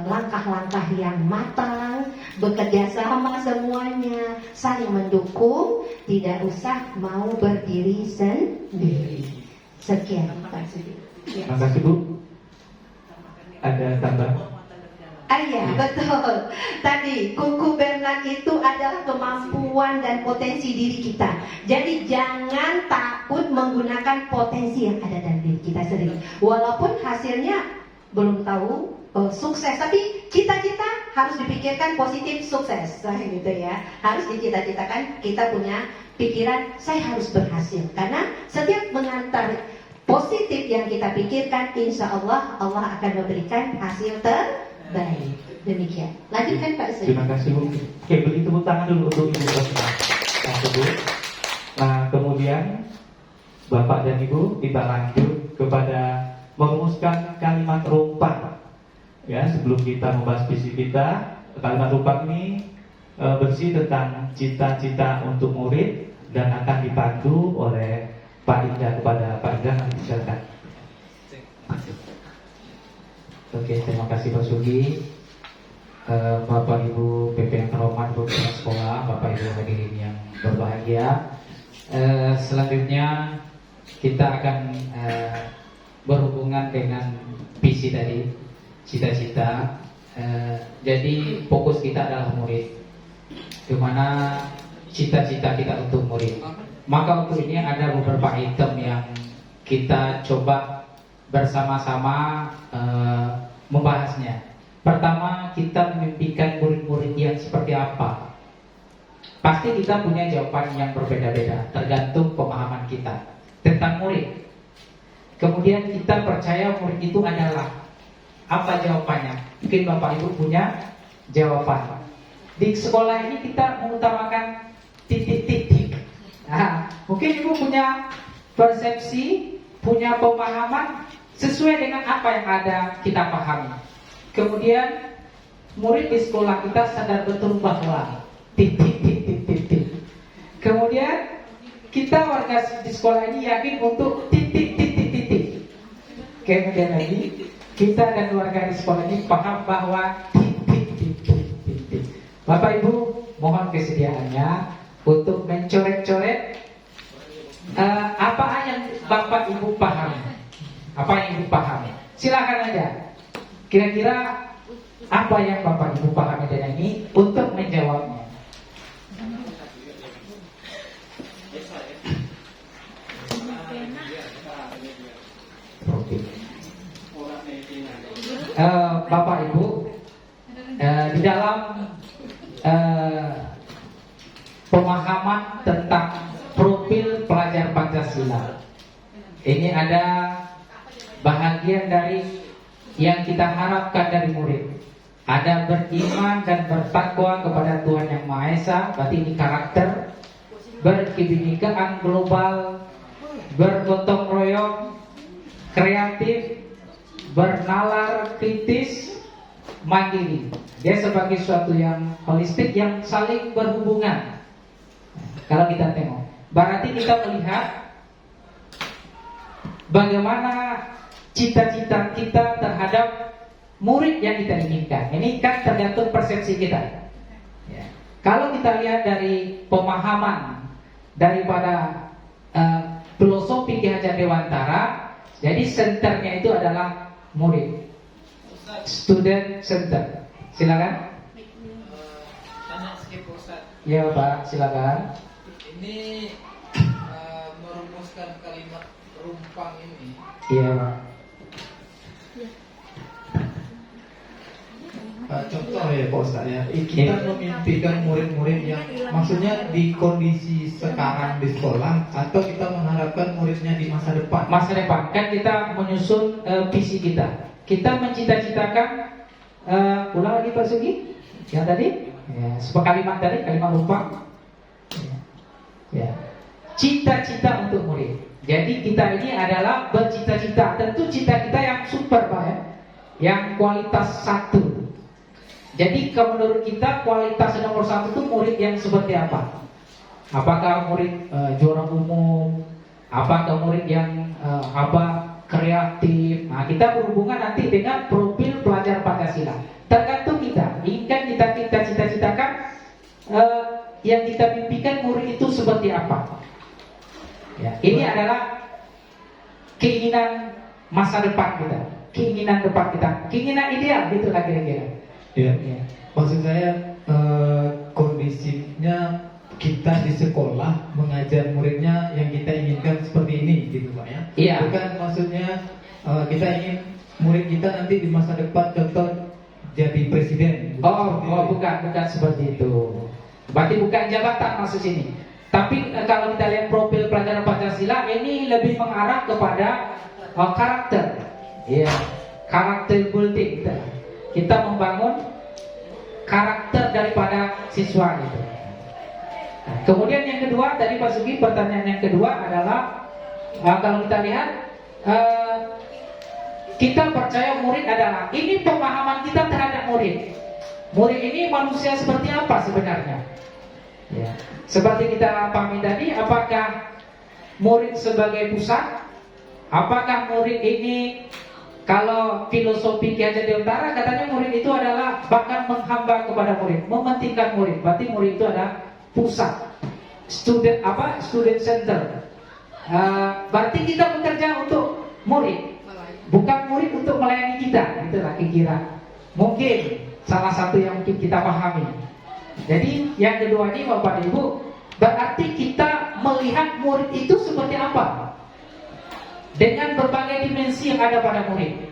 langkah-langkah yang matang, bekerja sama semuanya, saling mendukung, tidak usah mau berdiri sendiri. Sekian Pak Sudi. Terima kasih Bu. Ada tambah? Iya, betul. Tadi kuku Bernard itu adalah kemampuan dan potensi diri kita. Jadi jangan takut menggunakan potensi yang ada dalam diri kita sendiri. Walaupun hasilnya belum tahu sukses, tapi cita-cita harus dipikirkan positif sukses, gitu ya. Harus dicita-citakan kita punya pikiran saya harus berhasil. Karena setiap mengantar positif yang kita pikirkan, insya Allah Allah akan memberikan hasil terbaik. Demikian. Lanjutkan Pak Sudi. Terima kasih Bu. Oke, beri tepuk tangan dulu untuk Ibu Rosna. Nah, kemudian Bapak dan Ibu kita lanjut kepada merumuskan kalimat rompak. Ya, sebelum kita membahas visi kita, kalimat rompak ini bersih tentang cita-cita untuk murid dan akan dipandu oleh Pak Indra kepada Pak Indra. Silakan. Oke, terima kasih Pak Sugi. Bapak Ibu PP yang terhormat, Bu Kepala Sekolah, Bapak Ibu hadirin yang berbahagia. Selanjutnya kita akan berhubungan dengan visi tadi, cita-cita. Jadi fokus kita adalah murid, dimana cita-cita kita untuk murid. Maka untuk ini ada beberapa item yang kita coba bersama-sama membahasnya. Pertama, kita memimpikan murid-murid yang seperti apa. Pasti kita punya jawaban yang berbeda-beda, tergantung pemahaman kita tentang murid. Kemudian kita percaya murid itu adalah apa jawabannya. Mungkin Bapak Ibu punya jawaban. Di sekolah ini kita mengutamakan titik-titik. Nah, mungkin Ibu punya persepsi, punya pemahaman sesuai dengan apa yang ada kita pahami. Kemudian murid di sekolah kita sadar betul bahwa titik. Kemudian kita warga di sekolah ini yakin untuk titik. Kemudian lagi kita dan warga di sekolah ini paham bahwa titik. Bapak Ibu mohon kesediaannya untuk mencoret-coret apa yang Bapak Ibu pahami. Apa yang Ibu pahami? Silakan aja. Kira-kira apa yang Bapak Ibu pahami dengan ini untuk menjawabnya. Oke. Bapak Ibu, di dalam pemahaman tentang profil pelajar Pancasila, ini ada bahagian dari yang kita harapkan dari murid. Ada beriman dan bertakwa kepada Tuhan Yang Maha Esa, berarti ini karakter. berkebinekaan global, bergotong royong, kreatif, bernalar kritis, mandiri. Dia sebagai suatu yang holistik yang saling berhubungan. Kalau kita tengok, berarti kita melihat bagaimana cita-cita kita terhadap murid yang kita inginkan. Ini kan tergantung persepsi kita. Ya. Kalau kita lihat dari pemahaman daripada filosofi Ki Hajar Dewantara, jadi senternya itu adalah murid, student center. Silakan. Tanya sedikit Ustaz. Ya Pak, silakan. Ini merumuskan kalimat rumpang ini. Iya Pak. Contoh ya Pak Ustaz ya, kita memimpikan murid-murid yang maksudnya di kondisi sekarang di sekolah, atau kita mengharapkan muridnya di masa depan. Masa depan, kan kita menyusun visi kita. Kita mencita-citakan, ulang lagi Pak Sugi, yang tadi, ya, kalimat tadi, kalimat rumpang. Ya. Cita-cita untuk murid. Jadi kita ini adalah bercita-cita. Tentu cita kita yang super Pak ya, yang kualitas 1. Jadi menurut kita kualitas nomor 1 itu murid yang seperti apa? Apakah murid juara umum? Apakah murid yang kreatif? Nah, kita berhubungan nanti dengan profil pelajar Pancasila. Tergantung kita. Inginkan kita cita-citakan yang kita mimpikan murid itu seperti apa? Ya, ini adalah keinginan masa depan kita, keinginan depan kita, keinginan ideal gitulah kira-kira. Ya. Maksud saya kondisinya kita di sekolah mengajar muridnya yang kita inginkan seperti ini gitu Pak ya. Iya. Bukan maksudnya kita ingin murid kita nanti di masa depan contoh jadi presiden. Bukan seperti itu. Berarti bukan jabatan maksud sini. Tapi kalau kita lihat profil pelajaran Pancasila ini lebih mengarah kepada karakter. Iya, karakter building. Kita membangun karakter daripada siswa itu. Nah, kemudian yang kedua, tadi Pak Sugi pertanyaan yang kedua adalah kalau kita lihat kita percaya murid adalah, ini pemahaman kita terhadap murid. Murid ini manusia seperti apa sebenarnya? Ya. Seperti kita pahami tadi, apakah murid sebagai pusat? Apakah murid ini, kalau filosofi Ki Hajar Dewantara katanya murid itu adalah bahkan menghamba kepada murid, mementingkan murid. Berarti murid itu adalah pusat, student center. Berarti kita bekerja untuk murid, bukan murid untuk melayani kita. Itulah kira-kira mungkin salah satu yang mungkin kita pahami. Jadi yang kedua ini Bapak Ibu, berarti kita melihat murid itu seperti apa? Dengan berbagai dimensi yang ada pada murid.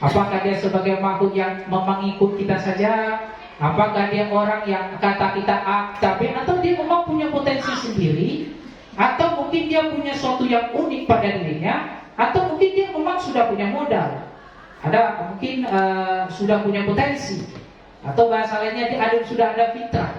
Apakah dia sebagai makhluk yang mengikut kita saja? Apakah dia orang yang kata kita A, kita B, atau dia memang punya potensi sendiri? Atau mungkin dia punya sesuatu yang unik pada dirinya? Atau mungkin dia memang sudah punya modal? Ada mungkin sudah punya potensi? Atau bahasa lainnya dia sudah ada fitrah.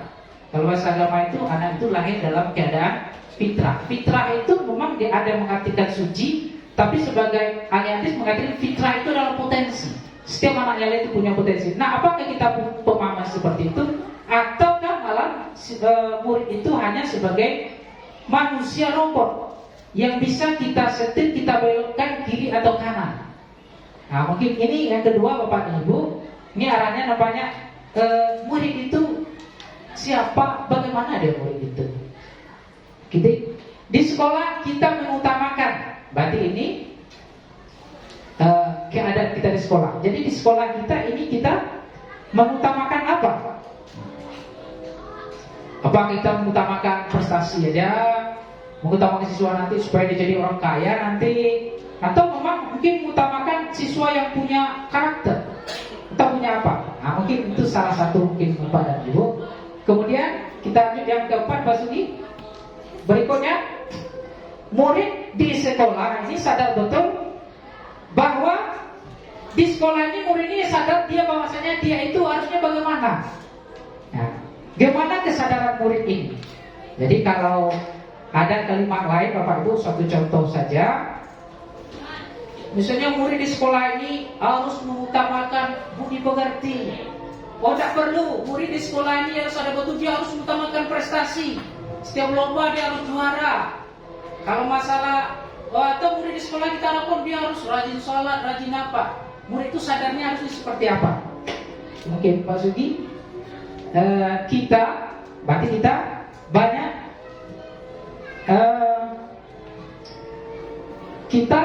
Kalau bahasa agama itu anak itu lahir dalam keadaan fitrah. Fitrah itu memang dia ada mengartikan suci, tapi sebagai ahli hadis mengatakan fitrah itu adalah potensi. Setiap anak yang lain itu punya potensi. Nah, apakah kita pemahaman seperti itu? Ataukah malah murid itu hanya sebagai manusia robot yang bisa kita setir, kita belokkan kiri atau kanan? Nah, mungkin ini yang kedua Bapak Ibu. Ini arahnya nampaknya murid itu siapa, bagaimana dia murid itu. Di sekolah kita mengutamakan, berarti ini keadaan kita di sekolah. Jadi di sekolah kita ini kita mengutamakan apa? Apa kita mengutamakan prestasi aja, mengutamakan siswa nanti supaya dia jadi orang kaya nanti, atau memang mungkin mengutamakan siswa yang punya karakter, atau punya apa? Nah, mungkin itu salah satu mungkin Bapak dan Ibu. Kemudian kita lanjut yang keempat, Pak Sugi. Berikutnya, murid di sekolah ini sadar betul bahwa di sekolah ini murid ini sadar dia bahwasanya dia itu harusnya bagaimana. Nah, gimana kesadaran murid ini? Jadi kalau ada kalimat lain Bapak Ibu, satu contoh saja. Misalnya murid di sekolah ini harus mengutamakan budi pekerti. Oh, tidak perlu. Murid di sekolah ini harus ada betul, dia harus mengutamakan prestasi. Setiap lomba dia harus juara. Kalau masalah atau murid di sekolah kita harapkan dia harus rajin sholat, rajin apa. Murid itu sadarnya harus seperti apa. Oke, Pak Sugi, berarti kita banyak kita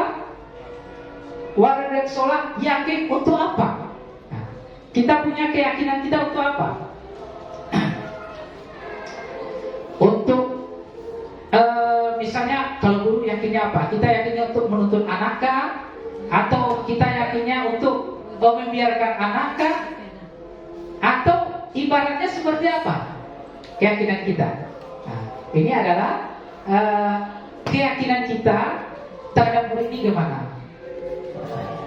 warga dari sholat yakin untuk apa? Nah, kita punya keyakinan kita untuk apa? Untuk misalnya kalau guru yakinnya apa? Kita yakinnya untuk menuntut anakkah? Atau kita yakinnya untuk membiarkan anakkah? Atau ibaratnya seperti apa keyakinan kita? Nah, ini adalah keyakinan kita terhadap murid ini gimana?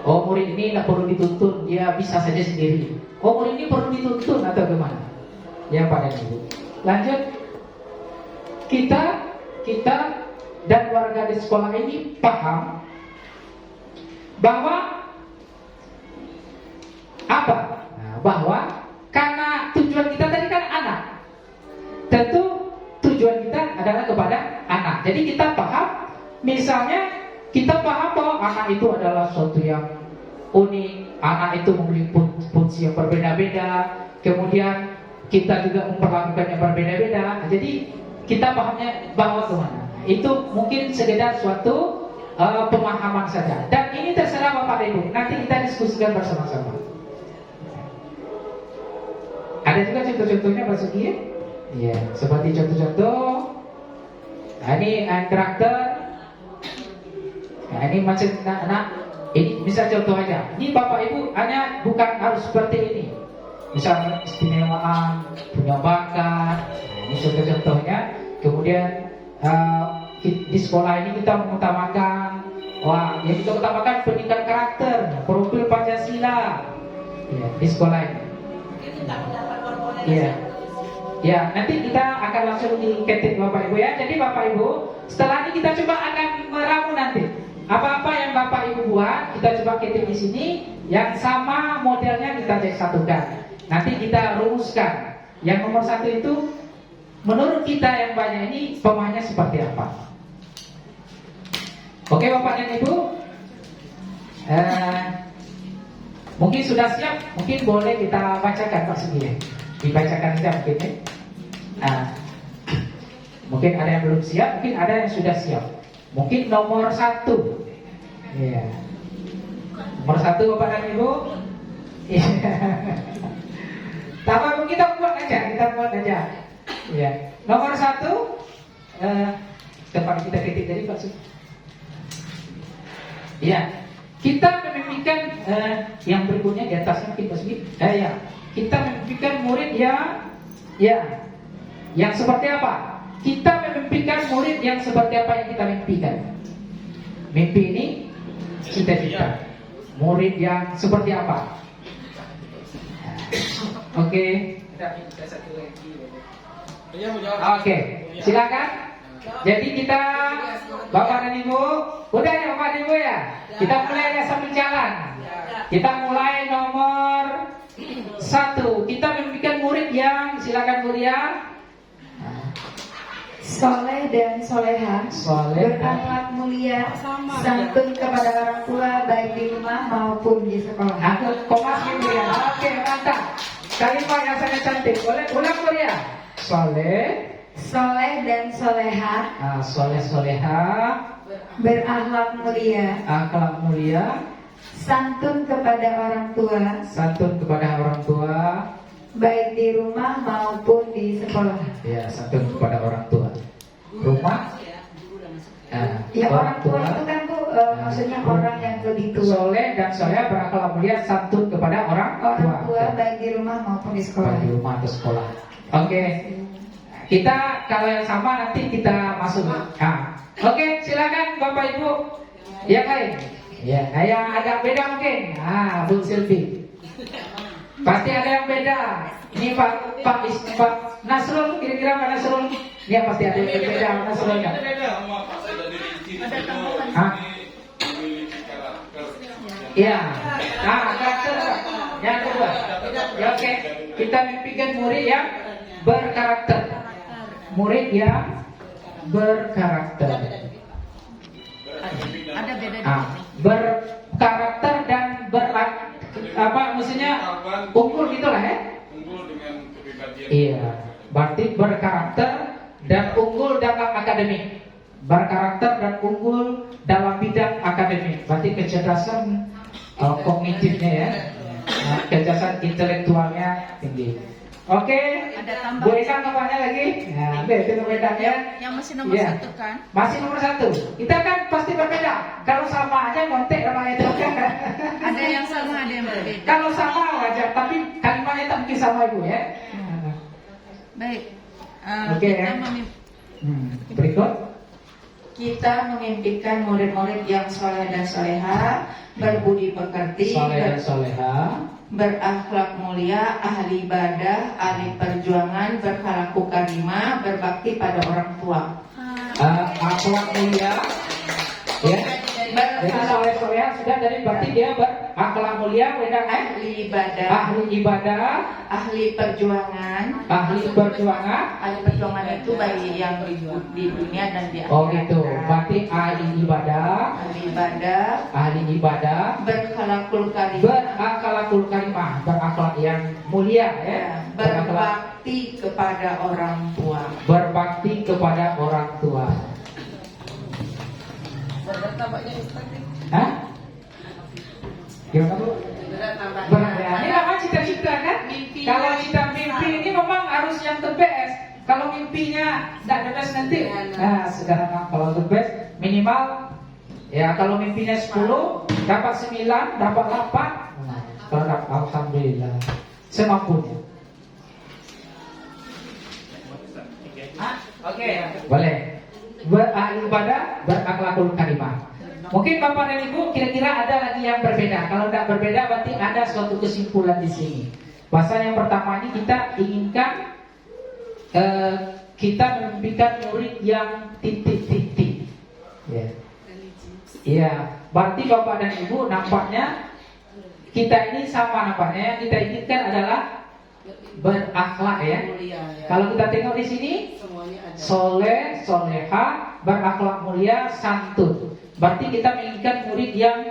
Oh, murid ini tidak perlu dituntun, dia bisa saja sendiri. Oh, murid ini perlu dituntun atau gimana? Ya Pak dan Ibu. Lanjut, kita dan warga di sekolah ini paham bahwa apa? Nah, bahwa karena tujuan kita tadi kan anak, tentu tujuan kita adalah kepada anak. Jadi kita paham, misalnya kita paham bahwa anak itu adalah sesuatu yang unik, anak itu memiliki fungsi yang berbeda-beda, kemudian kita juga memperlakukannya berbeda-beda. Jadi kita pahamnya bahwa kemana? Itu mungkin sekedar suatu pemahaman saja. Dan ini terserah Bapak dan Ibu. Nanti kita diskusikan bersama-sama. Ada juga contoh-contohnya Pak Sugi? Ya, seperti contoh-contoh. Nah, ini karakter. Nah, ini macam anak. Ini misal contoh aja. Ini Bapak Ibu hanya bukan harus seperti ini. Misalnya istimewaan, punya bakat. Nah, ini contoh-contohnya. Kemudian di sekolah ini kita mengutamakan, yang kita utamakan pendidikan karakter, profil Pancasila. Ya, di sekolah ini. Iya. Ya, nanti kita akan langsung diketik Bapak Ibu ya. Jadi Bapak Ibu, setelah ini kita coba akan meramu nanti. Apa-apa yang Bapak Ibu buat, kita coba ketik di sini. Yang sama modelnya kita cek satukan. Nanti kita rumuskan. Yang nomor 1 itu, menurut kita yang banyak ini pemainnya seperti apa? Oke Bapak dan Ibu, mungkin sudah siap. Mungkin boleh kita bacakan Pak Sugi. Dibacakan saja mungkin ya. Mungkin ada yang belum siap, mungkin ada yang sudah siap. Mungkin nomor 1. Iya. Nomor 1 Bapak dan Ibu. Tapi kita buat aja. Iya. Nomor 1, tempat kita ketik tadi Pak Sugi. Iya. Kita memimpikan yang berikutnya di atasnya mungkin Pak Sugi. Ya. Kita memimpikan murid yang seperti apa? Kita memimpikan murid yang seperti apa yang kita mimpikan. Mimpi ini cita-cita. Murid yang seperti apa? Oke. Oke, silakan. Jadi kita Bapak dan Ibu, udah ya Bapak dan Ibu ya. Kita mulai sambil jalan. Kita mulai nomor 1. Kita memimpikan murid yang, silakan Mulia. Soleh dan soleha, berakhlak mulia, santun kepada orang tua baik di rumah maupun di sekolah. Aku komas Mulia. Oke, mantap. Kalimat yang sangat cantik. Boleh ulang Mulia. Soleh dan soleha, soleha, berakhlak mulia, akhlak mulia, santun kepada orang tua, baik di rumah maupun di sekolah. Ya, santun kepada orang tua. Rumah? Ya, orang tua itu kan Bu, maksudnya orang yang lebih tua. Soleh dan soleha berakhlak mulia, santun kepada orang tua. Baik di rumah maupun di sekolah. Baik di rumah atau sekolah. Oke. Kita kalau yang sama nanti kita masuk. Oke, silakan Bapak Ibu. Yang lain. Ya, yang agak beda mungkin. Bu Silvi. Pasti ada yang beda. Ini Pak Nasrul, kira-kira Pak Nasrul. Ini pasti ada yang berbeda sama semuanya. Ada tambahan. Hah? Iya. Nah, karakter yang kedua. Ya, oke. Kita mimpikan murid yang berkarakter. Murid yang berkarakter. Ada beda Berkarakter dan maksudnya unggul gitulah ya. Iya. Berarti berkarakter dan unggul dalam akademik. Berkarakter dan unggul dalam bidang akademik. Berarti kecerdasan kognitifnya ya, kecerdasan intelektualnya tinggi. Oke, Bu Eka namanya lagi. Nah, itu bedanya. Yang masih nomor Iya. 1 kan? Masih nomor 1. Kita kan pasti berbeda. Kalau sama aja ngontek namanya itu. Ada yang sama, ada yang berbeda. Kalau sama wajar, tapi kalimatnya tak mungkin sama Ibu ya. Baik. Oke, Kita ya. Berikut kita memimpikan murid-murid yang soleh dan soleha, berbudi pekerti, Soleh dan soleha, berakhlak mulia, ahli ibadah, ahli perjuangan, berhalaku karimah, berbakti pada orang tua. akhlak mulia, ya. Jadi soleh soleha sudah dari berarti dia berakhlak mulia, ahli ibadah, ahli perjuangan, ahli perjuangan. Ahli perjuangan itu bagi yang di dunia dan di akhirat. Oh gitu. Berarti ahli ibadah, berakhlakul karimah, berakhlak yang mulia ya. Berbakti kepada orang tua. Berbakti kepada orang tua. Hah? Gimana Bu? Berat ya. Ini namanya cita-cita kan? Kalau kita mimpi ini memang harus yang the best. Kalau mimpinya tidak the best nanti. Nah, sekarang kalau the best minimal ya kalau mimpinya 10 dapat 9, dapat 8. Nah, kalau dapat alhamdulillah semampunya. Oke, boleh. Berahli ibadah, berakhlakul karimah. Mungkin Bapak dan Ibu kira-kira ada lagi yang berbeda. Kalau tidak berbeda berarti ada suatu kesimpulan di sini. Bahasa yang pertama ini kita inginkan kita memimpikan murid yang titik-titik. Ya. Iya, berarti Bapak dan Ibu nampaknya kita ini sama nampaknya. Yang kita inginkan adalah berakhlak ya. Kalau kita tengok di sini soleh, soleha, berakhlak mulia, santun. Berarti kita menginginkan murid yang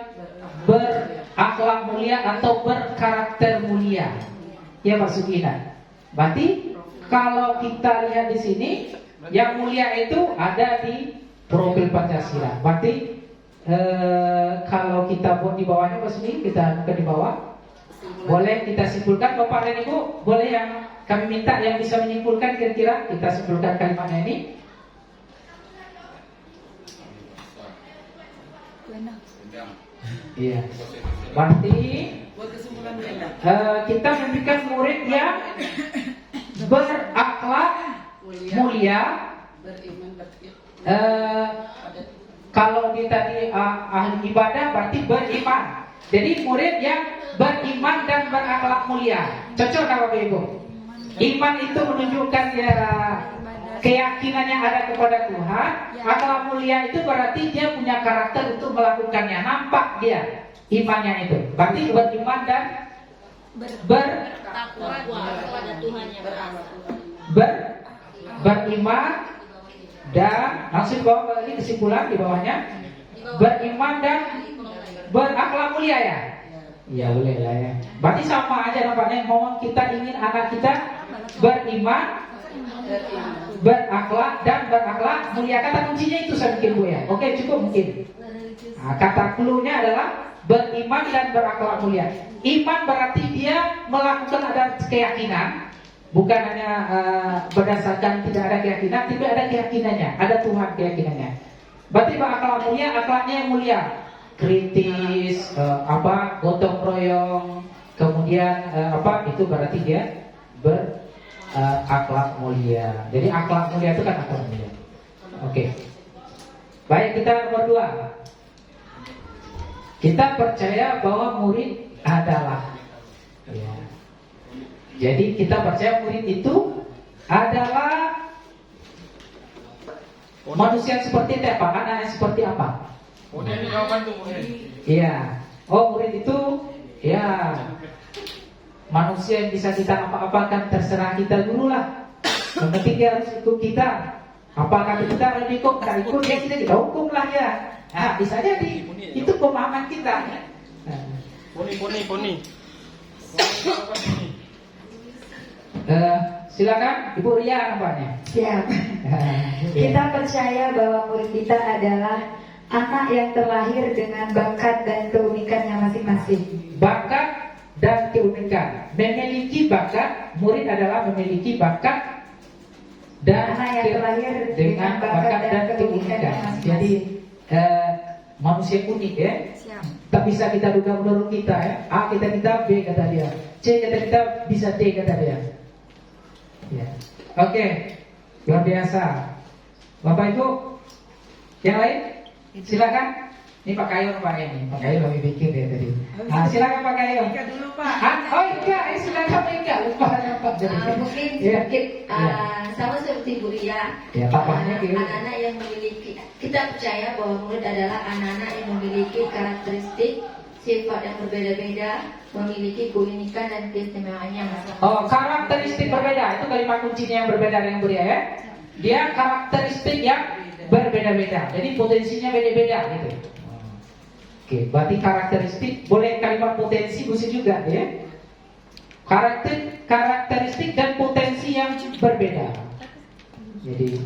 berakhlak mulia atau berkarakter mulia. Ya Pak Sugina. Berarti kalau kita lihat di sini yang mulia itu ada di profil Pancasila. Berarti kalau kita buat di bawahnya Pak Sugina, kita buka di bawah. Boleh kita simpulkan Bapak dan Ibu, boleh yang kami minta yang bisa menyimpulkan kira-kira kita simpulkan kalimatnya ini. Iya. Berarti kita membimbing murid yang berakhlak mulia. Kalau di tadi ahli ibadah berarti beriman. Jadi murid yang beriman dan berakhlak mulia. Cocok nggak Bapak Ibu? Iman itu menunjukkan ya keyakinannya ada kepada Tuhan. Akhlak mulia itu berarti dia punya karakter untuk melakukannya. Nampak dia imannya itu. Berarti beriman dan bertakwa kepada Tuhan yang beriman dan langsung bawa ini kesimpulan di bawahnya. Beriman dan berakhlak mulia ya. Iya boleh lah ya. Berarti sama aja nampaknya. Mohon kita ingin anak kita beriman, berakhlak dan berakhlak mulia. Kata kuncinya itu saya mungkin Bu ya. Oke cukup mungkin. Nah, kata cluenya adalah beriman dan berakhlak mulia. Iman berarti dia melakukan ada keyakinan, bukan hanya berdasarkan tidak ada keyakinan, tapi ada keyakinannya, ada Tuhan keyakinannya. Berarti berakhlak mulia, akhlaknya yang mulia, kritis, gotong royong, kemudian itu berarti dia berakhlak mulia. Jadi akhlak mulia itu kan akhlak mulia. Oke. Baik, kita nomor 2. Kita percaya bahwa murid adalah ya. Jadi kita percaya murid itu adalah Manusia seperti apa? Anak yang seperti apa? Murid ini kawan tuh murid. Iya. Oh, murid itu ya manusia yang bisa kita apa-apakan, terserah kita dulu lah. Yang penting dia harus ikut kita. Apakah kita ikut, nggak ikut, ya kita hukum lah ya. Nah, bisa jadi itu pemahaman kita. Poni. Silakan Ibu Ria nampaknya. Siap. Kita percaya bahwa murid kita adalah anak yang terlahir dengan bakat dan keunikannya masing-masing. Bakat dan keunikan. Memiliki bakat, murid adalah memiliki bakat dan Anak yang terlahir dengan bakat dan keunikan. Jadi manusia unik ya. Tak bisa kita duga menurut kita ya. A kita B kata dia. C kita bisa D kata dia. Ya. Oke, luar biasa. Bapak Ibu, yang lain silakan. Ini Pak Kayo nampaknya nih. Pak Kayo lagi bikin ya tadi. Nah, silakan Pak Kayo. Ika dulu Pak. Oh iya, silakan Ika. Lupa nampak jadi. Mungkin Ya. sedikit Ya. sama seperti Bu Ria. Ya, papahnya gitu. Anak-anak yang memiliki, kita percaya bahwa murid adalah anak-anak yang memiliki karakteristik sifat yang berbeda-beda, memiliki keunikan dan keistimewaannya masing-masing. Oh, karakteristik berbeda. Itu kalimat kuncinya yang berbeda dengan Bu Ria ya. Dia karakteristik yang berbeda-beda. Jadi potensinya beda-beda gitu. Oke, berarti karakteristik boleh kalimat potensi bisa juga ya. Karakteristik dan potensi yang berbeda. Jadi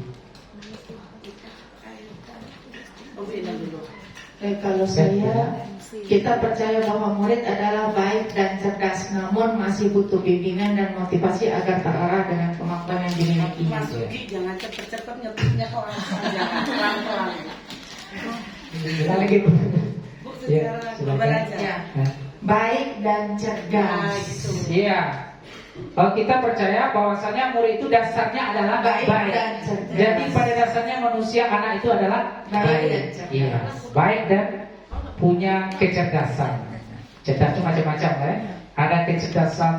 Kalau saya, kita percaya bahwa murid adalah baik dan cerdas, namun masih butuh bimbingan dan motivasi agar terarah dengan kemampuan yang dimilikinya. Mas Sugi jangan cepet-cepet nyetiknya kok langsung, jangan pelan-pelan. lagi Bu. Bu, Ya, secara silakan. belajar. Ya. Baik dan cerdas. Iya. Kita percaya bahwasanya murid itu dasarnya adalah Baik baik. dan cerdas. Jadi pada dasarnya manusia anak itu adalah Baik baik. dan cerdas. Iya. Baik dan punya kecerdasan. Cerdas itu macam-macam ya. Ada kecerdasan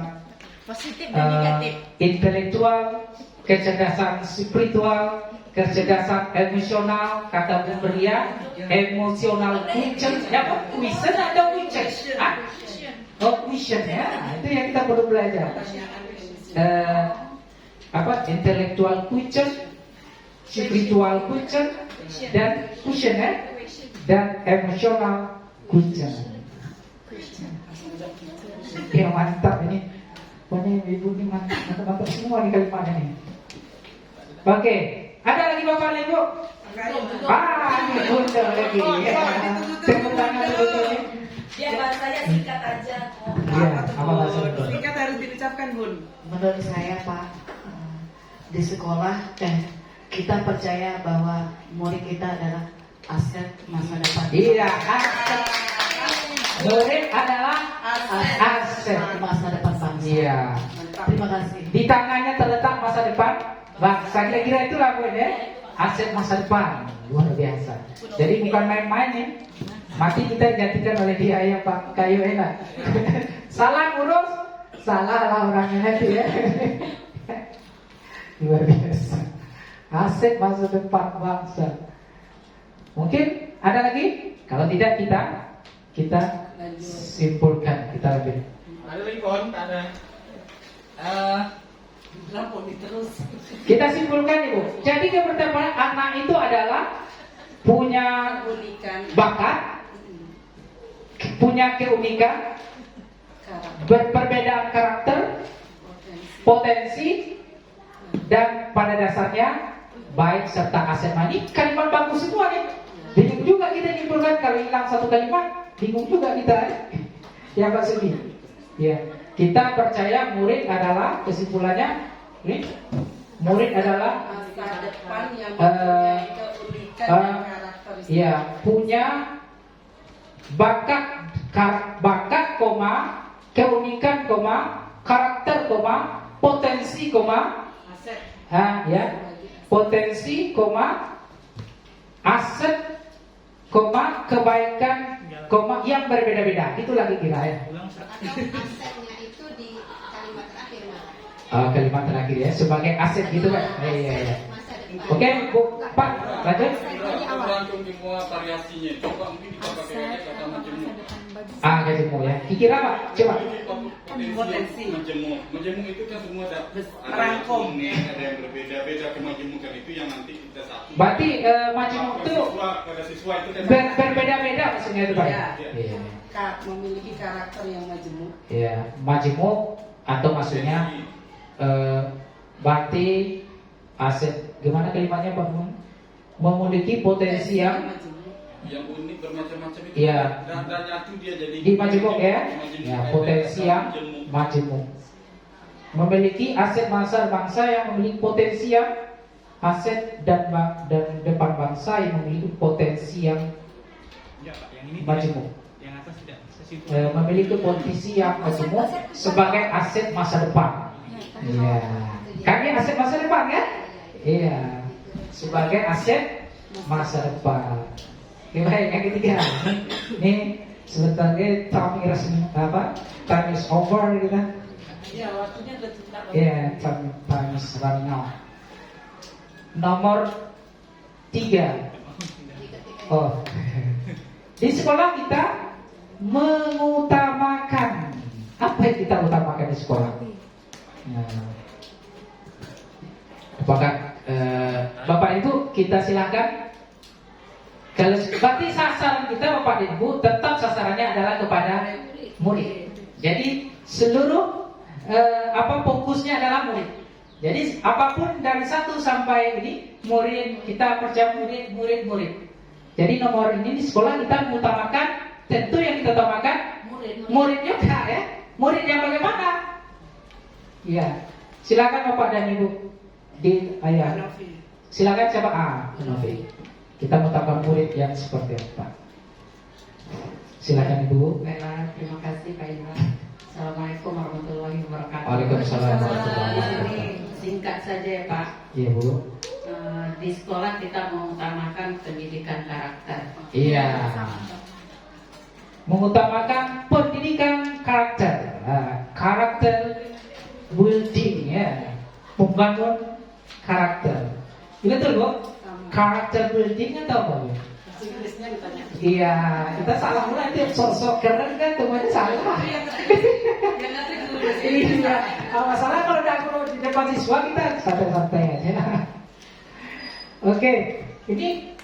Positif dan negatif. intelektual, kecerdasan spiritual, kecerdasan emosional, kata Bu Ria, emosional quotient, ya apa? Quotient atau quotient? Ah? Oh, quotient ya, itu yang kita perlu belajar. Intelektual quotient, spiritual quotient, dan quotient ya, dan emosional quotient. Ya mantap ini. Pokoknya ibu ini mantap semua nih kalimatnya nih. Oke, ada lagi Bapak dan Ibu? Ini bunda lagi. Tepuk tangan dulu nih. Ya bahasanya singkat aja. Iya, apa bahasa? Singkat harus diucapkan Bun. Menurut saya Pak, di sekolah kita percaya bahwa murid kita adalah aset masa depan. Iya, aset. Murid adalah aset masa depan bangsa. Iya. Terima kasih. Di tangannya terletak masa depan bangsa. Kira-kira itulah Bu ya. Aset masa depan. Luar biasa. Jadi bukan main-main nih. Mati kita digantikan oleh dia ya Pak Kayu enak. Salah urus, salah lah orangnya itu ya. Luar biasa. Aset masa depan bangsa. Mungkin ada lagi? Kalau tidak kita simpulkan, kita lebih. Ada lagi kon, ada. Lampu terus. Kita simpulkan Ibu. Jadi yang pertama, anak itu adalah punya bakat, punya keunikan, perbedaan karakter, potensi, dan pada dasarnya baik serta aset. Ini kalimat bagus semua nih. Bingung juga kita nyimpulkan kalau hilang satu kalimat, bingung juga kita. Ya Pak Sugi. Ya, kita percaya murid adalah kesimpulannya, murid adalah masa depan yang mempunyai keunikan dan karakteristik. ya punya bakat, keunikan, karakter, potensi, Aset. potensi, aset, kebaikan, yang berbeda-beda. Itu lagi kira ya. Atau asetnya itu di kalimat terakhir Mas. Kalimat terakhir ya, sebagai aset gitu kan? Iya. Masa Oke, Bu, Pak, lanjut. Tergantung semua variasinya. Coba mungkin kita pakai aja kata majemuk. Majemuk ya. Kira Pak, coba. Potensi majemuk itu kan semua ada Rangkum. Ada yang berbeda-beda kemajemukan itu yang nanti kita satu. Berarti majemuk itu pada siswa itu kan berbeda-beda maksudnya itu Pak. Iya. Memiliki karakter yang majemuk. Iya, majemuk atau maksudnya berarti aset gimana kalimatnya Pak? Memiliki potensi yang unik bermacam-macam itu. Iya. Dan nyatu dia jadi Di majemuk ya. Ya, potensi yang majemuk. Memiliki aset bangsa yang memiliki potensi yang aset dan depan bangsa yang memiliki potensi yang majemuk. Yang atas tidak. Memiliki potensi yang majemuk sebagai aset masa depan. Iya. Kami aset masa depan ya? Iya. Sebagai aset masa depan. Oke, baik, yang ketiga. Ini sebagai time resmi apa? Time is over gitu. Ya, waktunya udah tidak. Iya, time is running out. Nomor 3. Oh. Di sekolah kita mengutamakan apa yang kita utamakan di sekolah? Nah. Apakah Bapak Ibu kita silakan. Kalau berarti sasaran kita Bapak Ibu tetap sasarannya adalah kepada murid. Jadi seluruh fokusnya adalah murid. Jadi apapun dari 1 sampai ini murid, kita percaya murid. Jadi nomor ini di sekolah kita mengutamakan, tentu yang kita utamakan murid juga ya. Murid yang bagaimana? Ya, silakan Bapak dan Ibu di ayah. Silakan siapa? Novi. Kita mengutamakan murid yang seperti apa? Silakan Ibu. Baiklah, terima kasih Pak Imam. Assalamualaikum warahmatullahi wabarakatuh. Waalaikumsalam warahmatullahi wabarakatuh. Ini singkat saja ya Pak. Iya Bu. Di sekolah kita mengutamakan pendidikan karakter. Iya. Mengutamakan pendidikan karakter. Karakter building ya. Membangun karakter. Ini betul Bu? Karakter building atau apa Bu? Inggrisnya ditanya. Iya, kita salah mulai itu sosok keren kan temannya salah. Iya, masalah kalau udah di depan siswa kita santai-santai aja. Oke, ini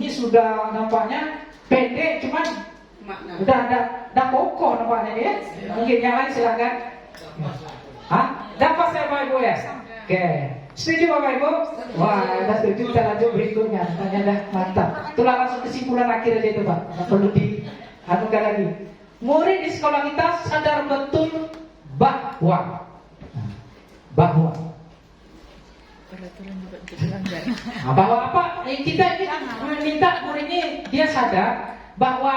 sudah nampaknya pendek, cuman udah ada kokoh nampaknya ya. Mungkin yang lain silakan. Dapat saya Bapak Ibu ya? Oke. Setuju Bapak Ibu? Wah, udah setuju. Kita lanjut berikutnya. Tanya dah mantap. Itulah langsung kesimpulan akhir aja itu Pak. Nggak perlu dianukan lagi. Murid di sekolah kita sadar betul bahwa bahwa apa? Kita ini meminta murid ini dia sadar bahwa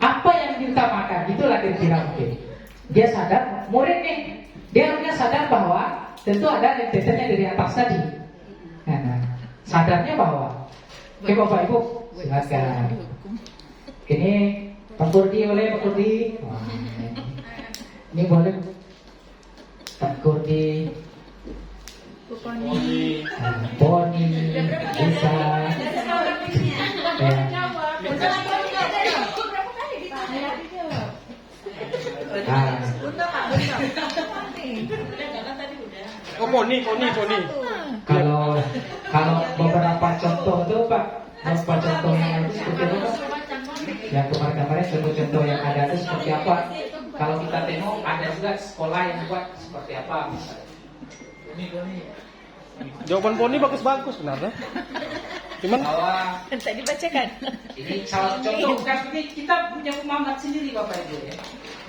apa yang diutamakan itulah kira-kira mungkin. Dia sadar murid nih. Dia harusnya sadar bahwa tentu ada rentetannya dari atas tadi. Nah, sadarnya bahwa oke Bapak Ibu silakan. Ini Pak Kurdi boleh Pak Kurdi. Ini boleh Pak Kurdi. Poni bisa. Oh, poni. Kalau beberapa contoh tuh Pak, beberapa contoh yang ada seperti apa? Yang kemarin-kemarin contoh-contoh yang ada itu seperti apa? Kalau kita tengok ada juga sekolah yang buat seperti apa misalnya. Jawaban poni bagus-bagus sebenarnya. Cuman Tadi dibacakan. Ini salah satu contoh, bukan ini kita punya pemahaman sendiri Bapak Ibu ya.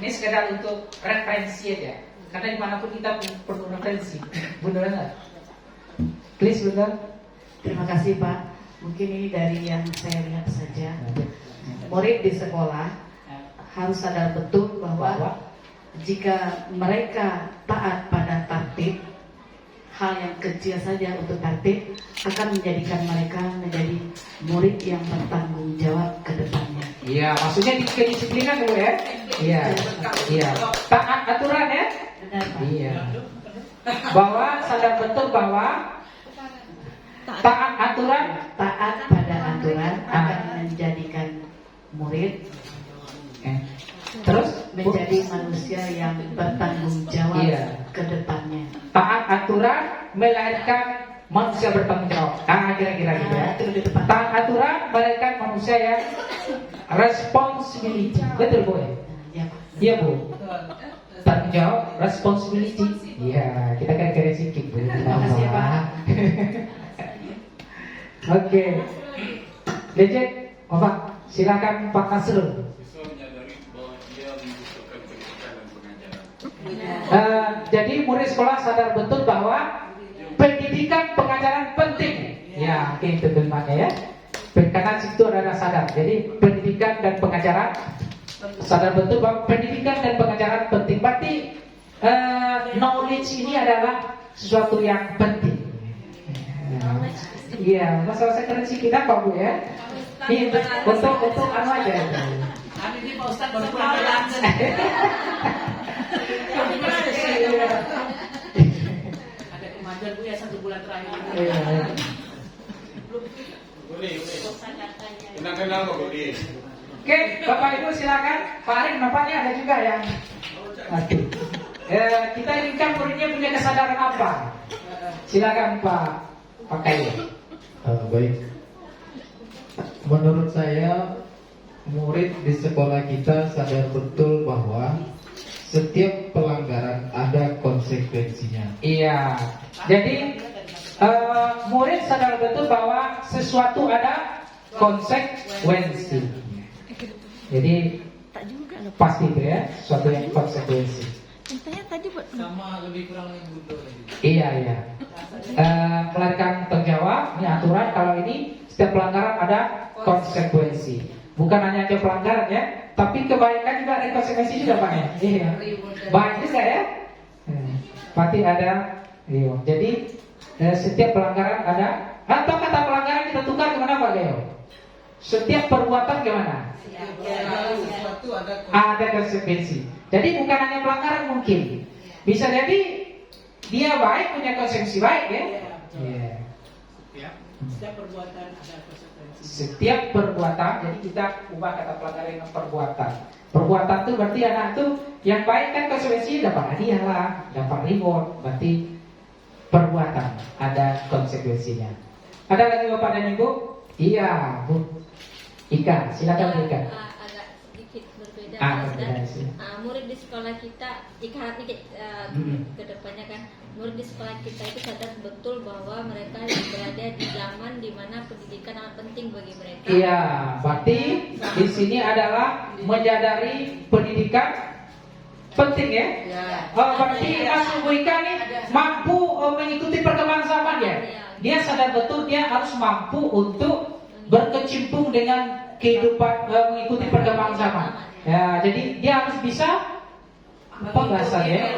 Ini sekedar untuk referensi aja. Karena dimanapun kita perlu referensi. Benar nggak? Please benar. Terima kasih Pak. Mungkin ini dari yang saya lihat saja. Murid di sekolah harus sadar betul bahwa jika mereka taat pada tertib, hal yang kecil saja untuk tertib akan menjadikan mereka menjadi murid yang bertanggung jawab ke depannya. Iya, maksudnya di kedisiplinan dulu ya. Iya. Taat aturan ya. Benar Pak. Iya. bahwa sadar betul bahwa taat aturan, Taat pada aturan akan menjadikan murid terus menjadi manusia yang bertanggung jawab Iya. ke depannya. taat aturan melahirkan manusia bertanggung jawab. Kira-kira gitu ya. Taat aturan melahirkan manusia yang responsibility. Betul Bu ya? Iya Bu. Tanggung jawab, responsibility. Iya, kita kira-kira sedikit Bu. Terima kasih ya Pak. Oke. Lecet, Bapak, silakan Pak Nasrul. Siswa menyadari bahwa dia membutuhkan pendidikan dan pengajaran. Jadi murid sekolah sadar betul bahwa pendidikan pengajaran penting. Ya, oke itu kalimatnya ya. Karena situ adalah sadar. Jadi pendidikan dan pengajaran sadar betul bahwa pendidikan dan pengajaran penting. Berarti knowledge ini adalah sesuatu yang penting. Iya, masalah referensi kita Pak Bu ya. Ini untuk anu aja. Kami ini Pak Ustadz baru pulang dari London. Kami mana sih? Ada kemajuan Bu ya 1 bulan terakhir. Boleh. Kenal kok boleh. Oke, Bapak Ibu silakan. Pak Arif nampaknya ada juga yang. Aduh. Kita inginkan muridnya punya kesadaran apa? Silakan Pak Kayu. Baik. Menurut saya, murid di sekolah kita sadar betul bahwa setiap pelanggaran ada konsekuensinya. Iya. Jadi murid sadar betul bahwa sesuatu ada konsekuensi. Jadi pasti itu ya, sesuatu yang konsekuensi. Sama lebih kurang bodoh. Iya. Melahirkan tanggung jawab, ini aturan. Kalau ini setiap pelanggaran ada konsekuensi. Bukan hanya aja pelanggaran ya, tapi kebaikan juga ada konsekuensi juga Pak ya. Iya. Baik juga ya. Pasti ada. Iya. Jadi setiap pelanggaran ada. Atau kata pelanggaran kita tukar gimana Pak Geo? Setiap perbuatan gimana? Ada konsekuensi. Jadi bukan hanya pelanggaran mungkin. Bisa jadi dia baik punya konsekuensi baik ya. Iya. Setiap perbuatan ada konsekuensi. Setiap perbuatan, jadi kita ubah kata pelanggaran dengan perbuatan. Perbuatan itu berarti anak itu yang baik kan konsekuensinya dapat hadiah lah, dapat reward. Berarti perbuatan ada konsekuensinya. Ada lagi Bapak dan Ibu? Iya, Bu. Ika, silakan Bu Ika. Agak sedikit berbeda. Berbeda. Murid di sekolah kita, Ika ke depannya kan, murid di sekolah kita itu sadar betul bahwa mereka berada di zaman di mana pendidikan sangat penting bagi mereka. Iya, berarti di sini adalah menyadari pendidikan penting ya. Berarti Mas Bu Ika nih mampu mengikuti perkembangan zaman ya. Dia sadar betul dia harus mampu untuk berkecimpung dengan kehidupan, mengikuti perkembangan zaman. Ya, jadi dia harus bisa apa bahasanya?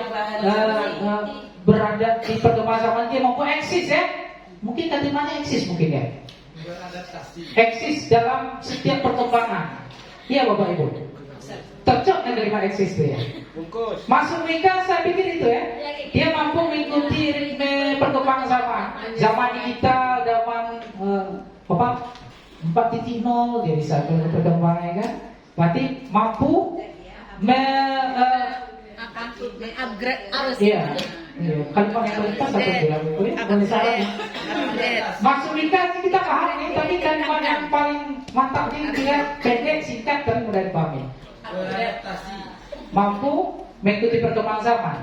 Berada di perkembangan zaman, dia mampu eksis ya. Mungkin kalimatnya eksis mungkin ya. Eksis dalam setiap perkembangan. Iya Bapak Ibu. Cocok dengan kalimat eksis itu ya. Masuk Mika saya pikir itu ya. Dia mampu mengikuti ritme perkembangan zaman. Zaman digital, zaman apa? 4.0 dia bisa perkembangannya kan. Berarti mampu upgrade arus. Iya. Kalimat yang paling pas aku bilang itu ya. Boleh salah. Maksud kita paham ini, tapi kalimat yang paling mantap ini dia pendek, singkat, tapi mudah dipahami. Mampu mengikuti perkembangan zaman.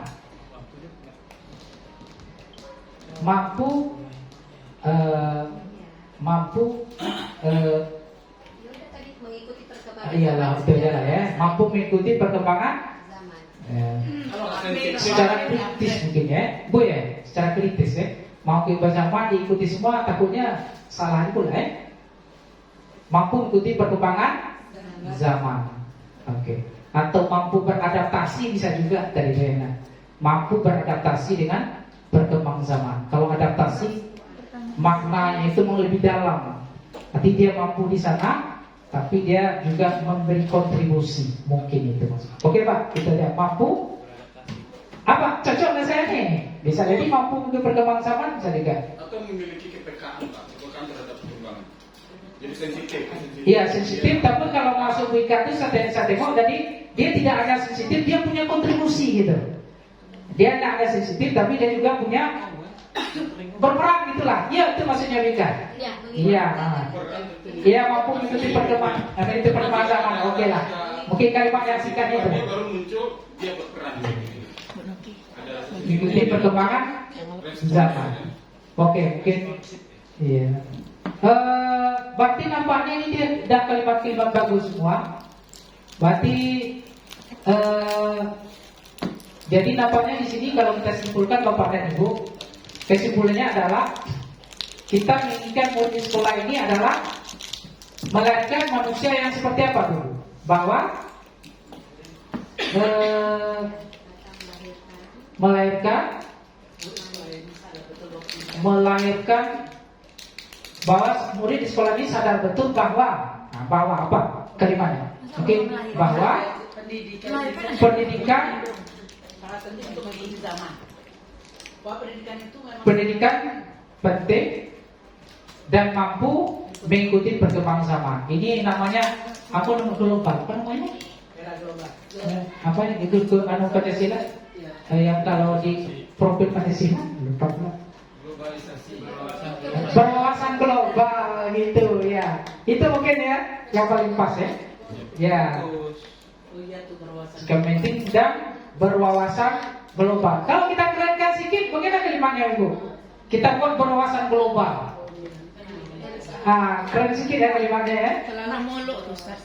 Iyalah betul ya. Mampu mengikuti perkembangan secara kritis mungkin ya, Bu ya, secara kritis ya. Mau bersama diikuti semua takutnya salah pula ya. Mampu mengikuti perkembangan zaman. Oke. Atau mampu beradaptasi bisa juga dari Rena. Mampu beradaptasi dengan perkembangan zaman. Kalau adaptasi maknanya itu mau lebih dalam. Nanti dia mampu di sana, tapi dia juga memberi kontribusi, mungkin itu maksudnya. Oke Pak, kita lihat mampu apa cocok nggak saya nih? Bisa jadi mampu ke perkembangan zaman, bisa juga. Atau memiliki kepekaan Pak, kepekaan terhadap perkembangan. Jadi sensitif. Iya sensitif, tapi kalau masuk WIK itu saya tengok, jadi dia tidak hanya sensitif, dia punya kontribusi gitu. Dia tidak hanya sensitif, tapi dia juga punya berperan gitulah. Iya itu maksudnya WIK. Iya. Dia mampu mengikuti perkembangan zaman. Oke lah. Mungkin kalimat yang singkat itu. Baru muncul dia berperan. Mengikuti perkembangan zaman. Oke, mungkin iya. Berarti nampaknya ini dia dah kalimat-kalimat bagus semua. Berarti jadi nampaknya di sini kalau kita simpulkan Bapak dan Ibu, kesimpulannya adalah kita menginginkan murid di sekolah ini adalah melahirkan manusia yang seperti apa dulu? Bahwa melahirkan bahwa murid di sekolah ini sadar betul bahwa bahwa apa kalimatnya? Mungkin bahwa pendidikan sangat penting untuk mengikuti zaman. Bahwa pendidikan itu memang pendidikan penting dan mampu mengikuti perkembangan zaman. Ini namanya aku lupa apa namanya? era global. Apa yang itu ke anu Pancasila? Yang kalau di profil Pancasila lupa pula. Berwawasan global gitu ya. Itu mungkin ya yang paling pas ya. Ya. Kepenting dan berwawasan global. Kalau kita kerenkan sedikit, bagaimana kalimatnya Ibu? Kita buat berwawasan global. Keren sedikit ya kalimatnya ya. Terlalu muluk Ustaz.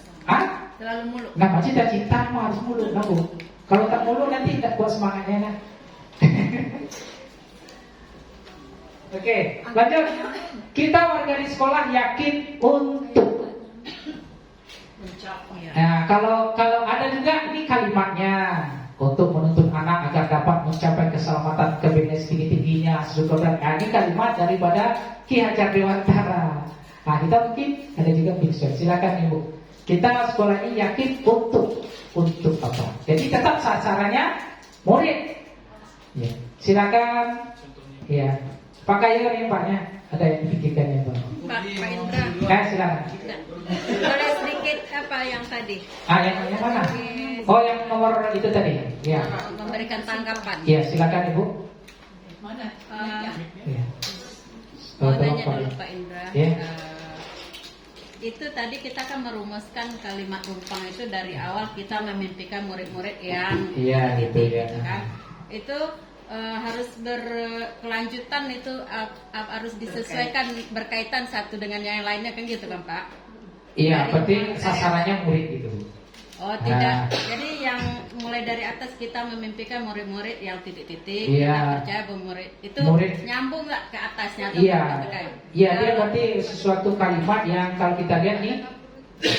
Terlalu muluk. Nah, cita-cita harus muluk lah Bu. Kalau tak muluk nanti tak buat semangatnya nah. Oke, lanjut. Kita warga di sekolah yakin untuk. Nah, kalau ada juga ini kalimatnya untuk menuntut anak agar dapat mencapai keselamatan kebenaran tinggi-tingginya sesudah. Nah, ini kalimat daripada Ki Hajar Dewantara. Nah, kita mungkin ada juga picture. Silakan Ibu. Kita sekolah ini yakin untuk apa? Jadi tetap sasarannya murid. Ya, silakan. Ya. Pak Kayo nih Paknya, ada yang dipikirkan ya Pak? Pak Indra. Silakan. Boleh sedikit apa yang tadi? Yang mana? Oh, yang nomor itu tadi. Ya. Memberikan tanggapan. Ya, silakan Ibu. mana? Ya. Mau tanya dulu Pak Indra. Ya. Itu tadi kita kan merumuskan kalimat rumpang itu dari awal kita memimpikan murid-murid yang gitu ya. kan. Itu harus berkelanjutan itu harus disesuaikan berkaitan satu dengan yang lainnya kan gitu kan Pak? Iya, penting sasarannya murid gitu. Oh tidak, jadi yang mulai dari atas kita memimpikan murid-murid yang titik-titik, iya. Kita percaya bahwa murid itu nyambung nggak ke atasnya atau iya. terkait? Iya, dia berarti sesuatu kalimat yang kalau kita lihat nih,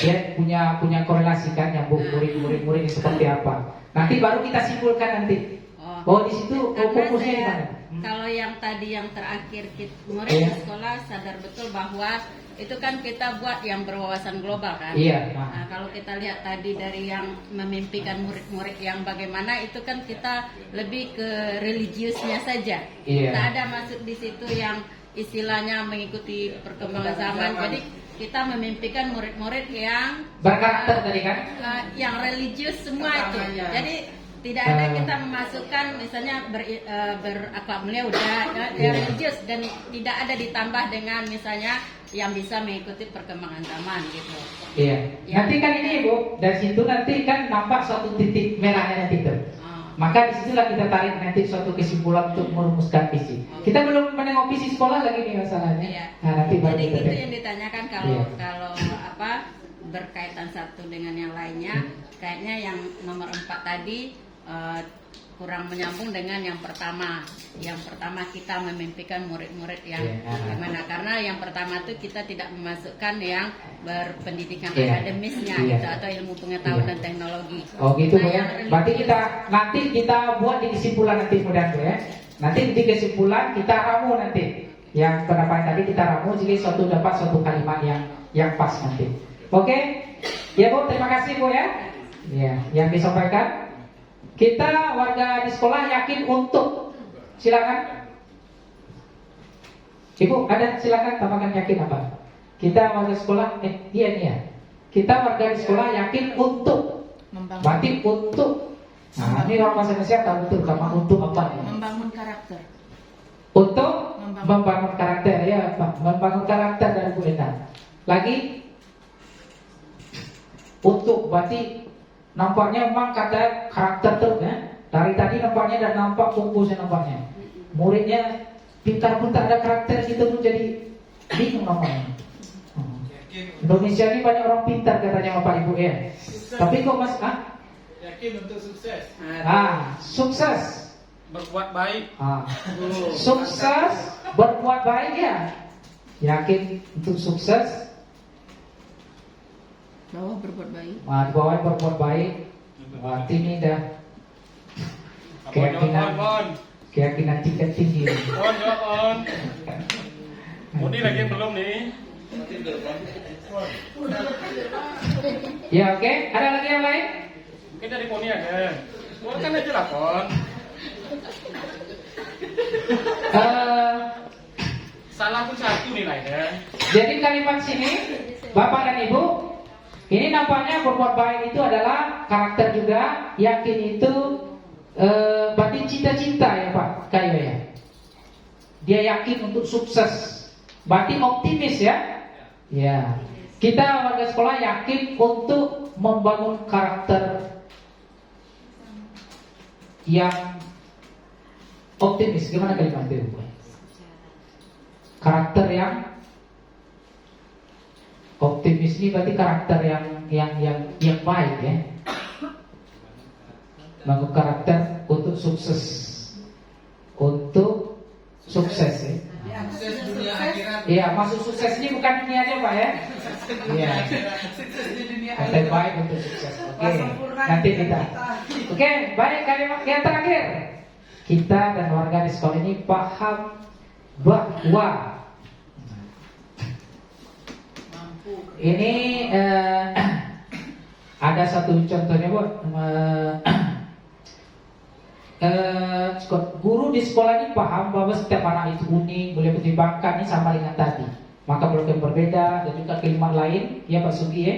dia punya korelasi kan nyambung murid-murid seperti apa. Nanti baru kita simpulkan nanti. Oh di situ fokusnya di mana? Kalau yang tadi yang terakhir murid di sekolah sadar betul bahwa itu kan kita buat yang berwawasan global kan. Iya. Nah, kalau kita lihat tadi dari yang memimpikan murid-murid yang bagaimana itu kan kita lebih ke religiusnya saja. Iya. Tidak ada masuk di situ yang istilahnya mengikuti perkembangan zaman. Jadi kita memimpikan murid-murid yang berkarakter tadi kan? Yang religius semua itu. Jadi tidak ada kita memasukkan misalnya berakhlak mulia udah religius dan tidak ada ditambah dengan misalnya yang bisa mengikuti perkembangan zaman gitu. Iya. Nanti kan ini Bu, dari situ nanti kan nampak suatu titik merahnya nanti itu. Maka disitulah kita tarik nanti suatu kesimpulan untuk merumuskan visi. Kita belum menengok visi sekolah lagi nih masalahnya. Iya. Nah, nanti baru jadi kita itu yang ditanyakan kalau apa berkaitan satu dengan yang lainnya, kayaknya yang nomor 4 tadi kurang menyambung dengan yang pertama. Yang pertama kita memimpikan murid-murid yang gimana? Karena yang pertama itu kita tidak memasukkan yang berpendidikan akademisnya gitu atau ilmu pengetahuan dan teknologi. Oh gitu Bu ya. Berarti nanti kita buat di kesimpulan nanti mudah-mudahan ya. Nanti di kesimpulan kita ramu nanti. Yang pendapat tadi kita ramu jadi dapat suatu kalimat yang pas nanti. Oke? Ya Bu, terima kasih Bu ya. Ya, yang disampaikan. Kita warga di sekolah yakin untuk Silakan. Ibu, ada silakan tambahkan yakin apa? Kita warga sekolah, iya. Kita warga di sekolah yakin untuk, berarti untuk. Nah, ini orang bahasa Indonesia tahu betul sama untuk apa? Membangun karakter. Untuk membangun karakter, ya Pak. Membangun karakter dari Bu Endang. Lagi untuk, berarti nampaknya memang kata karakter tuh ya. Dari tadi nampaknya dan nampak fokusnya nampaknya. Muridnya pintar pun tak ada karakter, kita pun jadi bingung namanya. Indonesia ini banyak orang pintar katanya Bapak Ibu ya. Tapi kok Mas yakin untuk sukses. Sukses. Berbuat baik. Sukses berbuat baik ya. Yakin untuk sukses. Bawah berbuat baik. Di bawah berbuat baik. Berarti ini dah keyakinan tingkat tinggi. Mudi lagi belum nih. Ya oke, ada lagi yang lain? Mungkin dari Poni ada. Keluarkan aja lah Pon. Salah pun satu nilainya. Jadi kalimat sini, Bapak dan Ibu, ini nampaknya berbuat baik itu adalah karakter juga, yakin itu berarti cita-cita ya Pak Kayo ya. Dia yakin untuk sukses, berarti optimis ya. Ya, kita warga sekolah yakin untuk membangun karakter yang optimis. Gimana kalimat itu? Karakter yang optimis ini berarti karakter yang baik ya. Bangun karakter untuk sukses. Untuk sukses ya. Sukses dunia akhirat. Iya, maksud sukses ini bukan ini aja Pak ya. Iya. Yang baik untuk sukses. Oke. Nanti kita. Oke, baik kalimat yang terakhir. Kita dan warga di sekolah ini paham bahwa ini ada satu contohnya Bu. Guru di sekolah ini paham bahwa setiap anak itu unik, boleh pertimbangkan ini sama dengan tadi. Maka yang berbeda dan juga kalimat lain, ya Pak Sugi ya,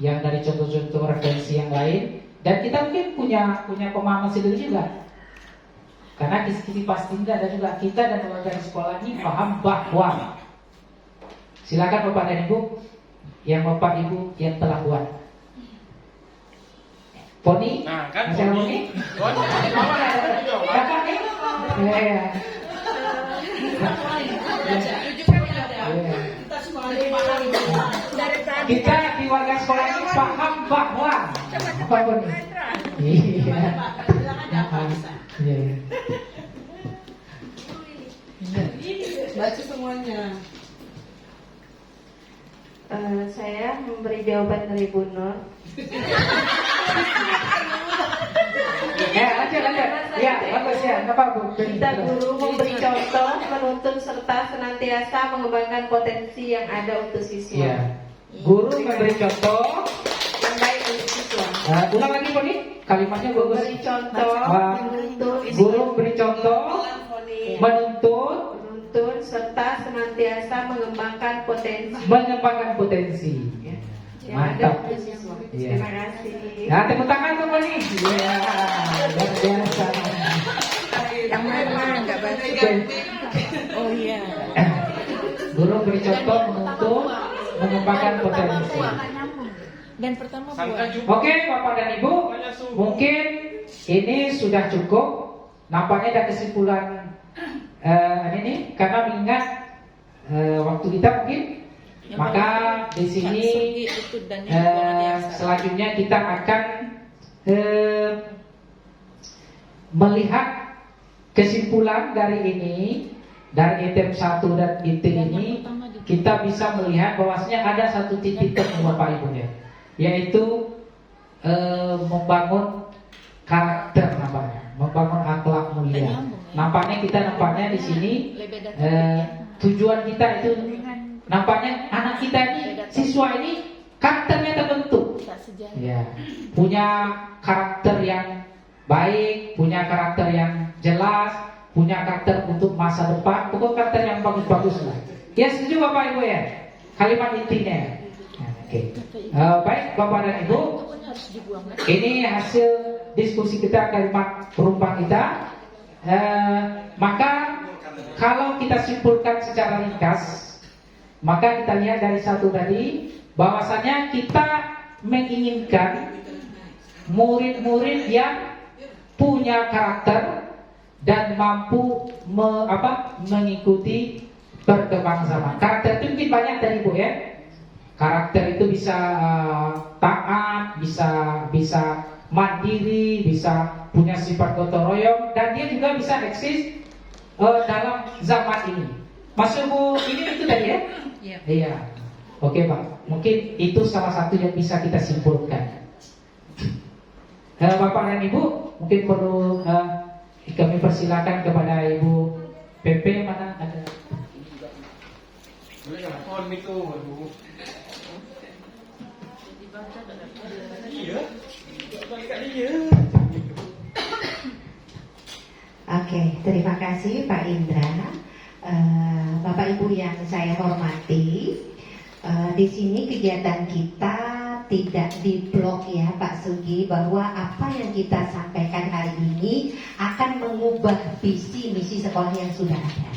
yang dari contoh-contoh referensi yang lain. Dan kita mungkin punya pemahaman sendiri juga. Karena di sini pasti ada juga kita dan warga di sekolah ini paham bahwa. Silakan Bapak dan Ibu, yang Bapak Ibu yang telah buat. Poni? Nah, kan Poni. Bapak nih? Iya. Kita di warga sekolah ini paham bahwa apa Poni? Iya. Baca semuanya. Saya memberi jawaban dari Bu Nur. Lanjut. Ya, bagus ya. Apa Bu? Kita guru memberi contoh, menuntun serta senantiasa mengembangkan potensi yang ada untuk siswa. Ya. Guru memberi contoh yang baik untuk siswa. Ulang lagi Poni, kalimatnya bagus. Memberi contoh, menuntun. Guru memberi contoh, menuntun serta senantiasa mengembangkan potensi. Ya. Yang Mantap. ada untuk siswa. Ya. Terima kasih. Nah, tepuk tangan tuh Poni. Ya, luar biasa. Yang mana nggak baca? Oh iya. Guru beri contoh, menuntun, mengembangkan potensi. Dan pertama Oke, Bapak dan Ibu, mungkin ini sudah cukup. Nampaknya ada kesimpulan ini karena mengingat waktu kita mungkin, maka di sini selanjutnya kita akan melihat kesimpulan dari ini, dari item 1 dan item ini. Kita bisa melihat bahwasanya ada satu titik temu Bapak Ibu ya, yaitu membangun karakter namanya, membangun akhlak mulia. Nampaknya di sini tujuan kita itu nampaknya anak kita ini, siswa ini karakternya terbentuk. Ya, punya karakter yang baik, punya karakter yang jelas, punya karakter untuk masa depan, pokok karakter yang bagus-bagus lah. Ya setuju Bapak Ibu ya? Kalimat intinya. Oke. Baik Bapak dan Ibu, ini hasil diskusi kita, kalimat perumpang kita. Maka kalau kita simpulkan secara ringkas, maka kita lihat dari satu tadi, bahwasanya kita menginginkan murid-murid yang punya karakter dan mampu mengikuti perkembangan zaman. Karakter itu mungkin banyak dari Ibu ya. Karakter itu bisa taat, bisa mandiri, bisa punya sifat gotong royong, dan dia juga bisa eksis dalam zaman ini. Maksud Bu ini itu tadi ya? Iya. Oke Pak, mungkin itu salah satu yang bisa kita simpulkan. Bapak dan Ibu, mungkin perlu kami persilakan kepada Ibu PP, mana ada? Oke, terima kasih Pak Indra. Bapak Ibu yang saya hormati, di sini kegiatan kita tidak diblok ya Pak Sugi, bahwa apa yang kita sampaikan hari ini akan mengubah visi misi sekolah yang sudah ada.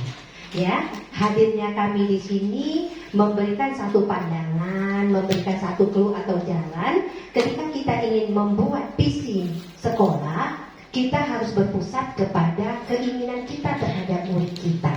Ya, hadirnya kami di sini memberikan satu pandangan, memberikan satu clue atau jalan. Ketika kita ingin membuat visi sekolah, kita harus berpusat kepada keinginan kita terhadap murid kita.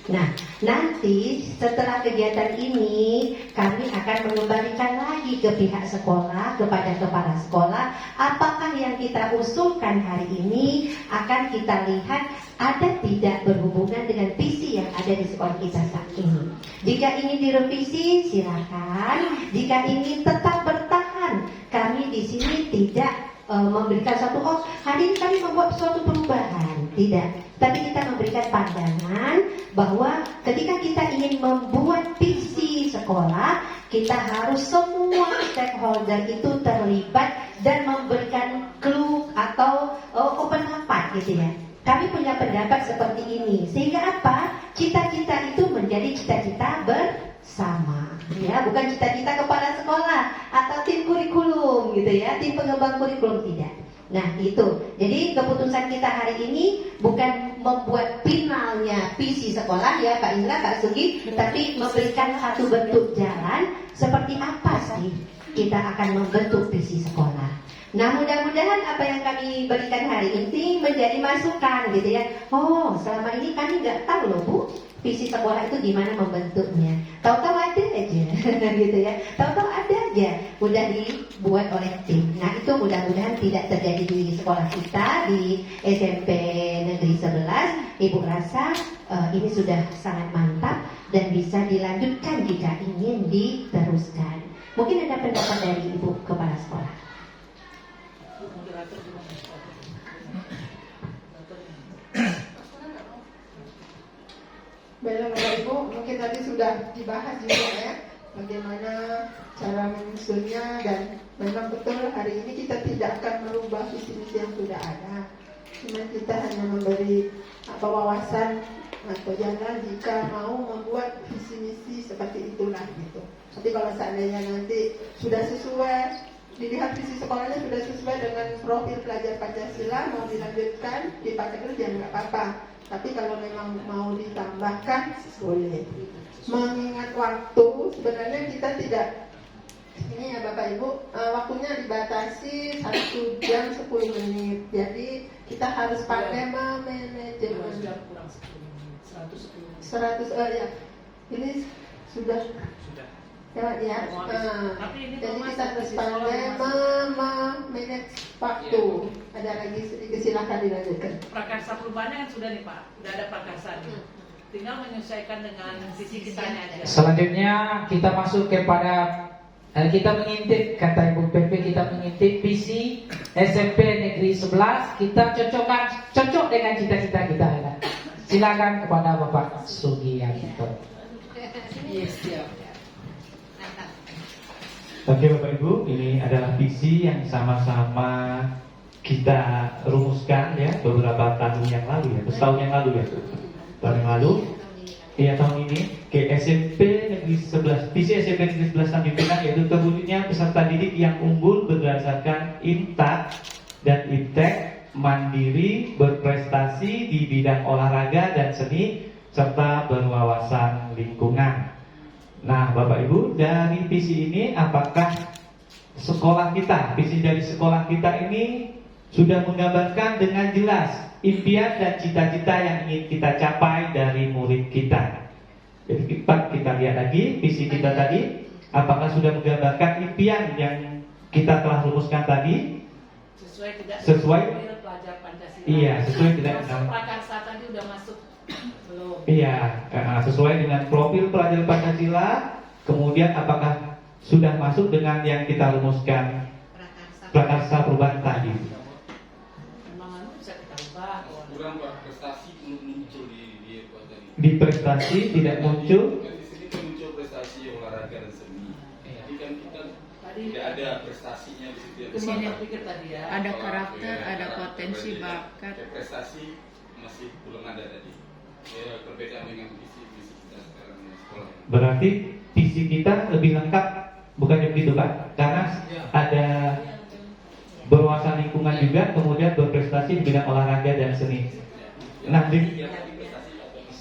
Nah, nanti setelah kegiatan ini kami akan mengembalikan lagi ke pihak sekolah, kepada kepala sekolah, apakah yang kita usulkan hari ini akan kita lihat ada tidak berhubungan dengan visi yang ada di sekolah kita saat ini. Jika ingin direvisi silakan, jika ingin tetap bertahan, kami di sini tidak memberikan satu hari ini kami membuat suatu perubahan, tidak. Tapi kita memberikan pandangan bahwa ketika kita ingin membuat visi sekolah, kita harus semua stakeholder itu terlibat dan memberikan clue atau pendapat gitu ya. Kami punya pendapat seperti ini, sehingga apa? Cita-cita itu menjadi cita-cita bersama. Ya, bukan cita-cita kepala sekolah atau tim kurikulum gitu ya, tim pengembang kurikulum, tidak. Nah itu, jadi keputusan kita hari ini bukan membuat finalnya visi sekolah ya Pak Indra, Pak Sugi, tapi memberikan satu bentuk jalan seperti apa sih kita akan membentuk visi sekolah. Nah mudah-mudahan apa yang kami berikan hari ini menjadi masukan gitu ya. Oh selama ini kami nggak tahu loh Bu, visi sekolah itu gimana membentuknya. Tahu-tahu ada aja gitu ya. Tahu-tahu ada aja udah dibuat oleh tim. Nah itu mudah-mudahan tidak terjadi di sekolah kita di SMP Negeri 11. Ibu rasa ini sudah sangat mantap dan bisa dilanjutkan jika ingin diteruskan. Mungkin ada pendapat dari Ibu Kepala Sekolah. Baiklah Bapak Ibu, mungkin tadi sudah dibahas juga ya bagaimana cara menyusunnya, dan memang betul hari ini kita tidak akan merubah visi misi yang sudah ada. Cuma kita hanya memberi wawasan atau jalan jika mau membuat visi misi seperti itulah gitu. Tapi kalau seandainya nanti sudah sesuai, dilihat visi sekolahnya sudah sesuai dengan profil pelajar Pancasila, mau dilanjutkan dipakai terus ya nggak apa-apa. Tapi kalau memang mau ditambahkan boleh. Mengingat waktu, sebenarnya kita tidak, ini ya Bapak Ibu, waktunya dibatasi 1 jam 10 menit. Jadi kita harus pakai manajemen 100 ya. Ini sudah ya. Jadi kita harus pandai memanage waktu. Ada lagi sedikit, silakan dilanjutkan. Prakarsa perubahannya kan sudah nih Pak, sudah ada prakarsa nih. Tinggal menyesuaikan dengan visi kita aja. Selanjutnya kita masuk kepada kita mengintip, kata Ibu PP, kita mengintip visi SMP Negeri 11. Kita cocok dengan cita-cita kita ya. Silakan kepada Bapak Sugianto. Yes, siap. Oke Bapak Ibu, ini adalah visi yang sama-sama kita rumuskan ya beberapa tahun yang lalu ya, setahun yang lalu ya, tahun yang lalu. Iya, tahun ini ke SMP Negeri 11, PC SMP Negeri 11 Tanjung Pinang, yaitu terwujudnya peserta didik yang unggul berdasarkan IMTA dan IPTEK, mandiri, berprestasi di bidang olahraga dan seni, serta berwawasan lingkungan. Nah, Bapak Ibu, dari PC ini apakah sekolah kita, PC dari sekolah kita ini sudah menggambarkan dengan jelas impian dan cita-cita yang ingin kita capai dari murid kita. Jadi kita lihat lagi visi kita tadi, apakah sudah menggambarkan impian yang kita telah rumuskan tadi? Sesuai pelajar Pancasila. Iya, sesuai tidak masuk prakarsa tadi udah masuk belum? Iya, sesuai dengan profil pelajar Pancasila. Kemudian apakah sudah masuk dengan yang kita rumuskan prakarsa perubahan tadi? Kurang prestasi muncul di prestasi tidak muncul. Kan di sini kan muncul prestasi olahraga dan seni. Jadi kan kita tidak ada prestasinya di situ. Ada karakter, ada potensi, bakat. Prestasi masih belum ada tadi. Ya, perbedaan dengan visi kita sekarang di sekolah. Berarti visi kita lebih lengkap, bukannya begitu Pak? Karena ada berwawasan lingkungan juga, kemudian berprestasi di bidang olahraga dan seni. Nah,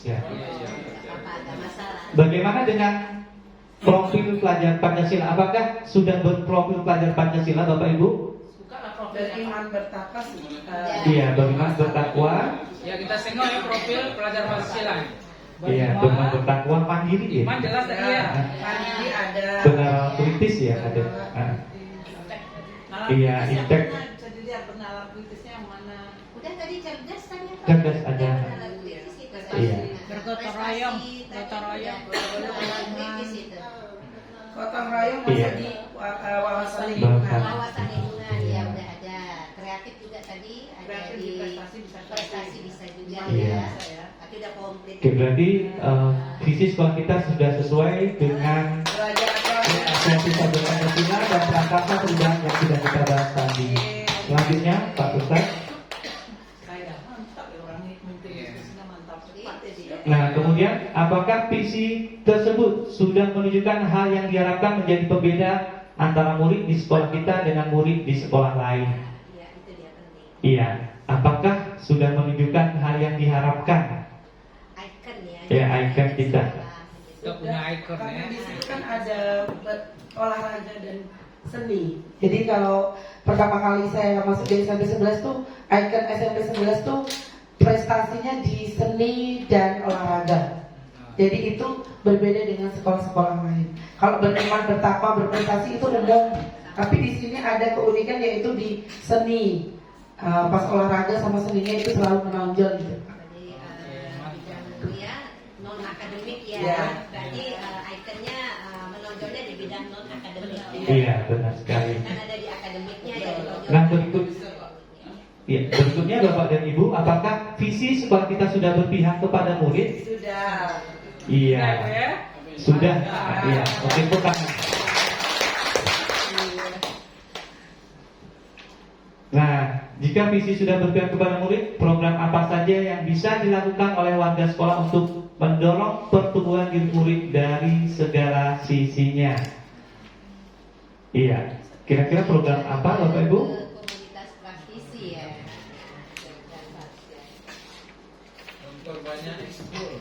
ya. Bagaimana dengan profil pelajar Pancasila? Apakah sudah berprofil pelajar Pancasila, Bapak Ibu? Beriman bertakwa. Iya, beriman bertakwa. Ya, kita tengok ya profil pelajar Pancasila. Iya, beriman bertakwa, mandiri ya. Iman jelas tadi ya. Mandiri ada. Benar kritis ya ada. Iya, IPTEK. Bisa dilihat benar kritisnya yang mana. Udah tadi cerdas kan ya? Cerdas ada. Iya. Bergotong royong, gotong royong, Gotong royong Iya. masih di wawasan lingkungan. Wawasan lingkungan ya udah ada. Kreatif juga tadi ada Kreatif di prestasi bisa juga Iya. ya. Tapi udah komplit. Oke, berarti visi sekolah kita sudah sesuai dengan visi Pancasila dan prakarsa perubahan yang sudah kita bahas tadi. Selanjutnya, Pak Ustaz. Saya mantap ya orang ini mungkin diskusinya mantap cepat ya dia. Nah, kemudian apakah visi tersebut sudah menunjukkan hal yang diharapkan menjadi pembeda antara murid di sekolah kita dengan murid di sekolah lain? Iya, apakah sudah menunjukkan hal yang diharapkan? Icon ya. Ya, icon kita. Kita punya ikon ya. Karena di situ kan ada olahraga dan seni. Jadi kalau pertama kali saya masuk di SMP 11 tuh, ikon SMP 11 tuh prestasinya di seni dan olahraga. Jadi itu berbeda dengan sekolah-sekolah lain. Kalau beriman bertakwa berprestasi itu rendah, tapi di sini ada keunikan yaitu di seni. Pas olahraga sama seninya itu selalu menonjol gitu. Non akademik ya. Ya. Berarti ikonnya menonjolnya di bidang non akademik. Iya, benar sekali. Kan ada di akademiknya ya. Nah, berikutnya Bapak dan Ibu, apakah visi sekolah kita sudah berpihak kepada murid? Sudah. Iya. Sudah. Iya. Oke, tepuk tangan. Nah, jika visi sudah berpihak kepada murid, program apa saja yang bisa dilakukan oleh warga sekolah untuk mendorong pertumbuhan diri murid dari segala sisinya? Iya. Kira-kira program apa, Bapak Ibu? Komunitas praktisi ya. Memperbanyak ekskul.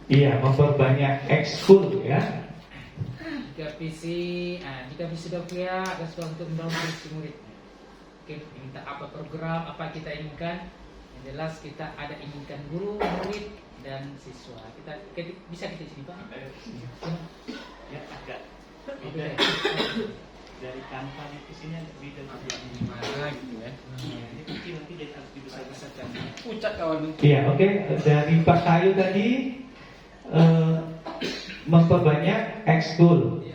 Iya, memperbanyak ekskul ya. Jika visi sudah clear dan sudah untuk mendorong murid. Oke, minta apa program, apa kita inginkan. Yang jelas kita ada inginkan guru, murid, dan siswa. Kita bisa kita sini Pak. Ya, agak beda. Dari kampanye ke sini agak beda. Gimana gitu ya. Ini kecil nanti jadi harus dibesar-besarkan. Pucat kawan. Iya, oke. Dari Pak Kayu tadi memperbanyak ekskul.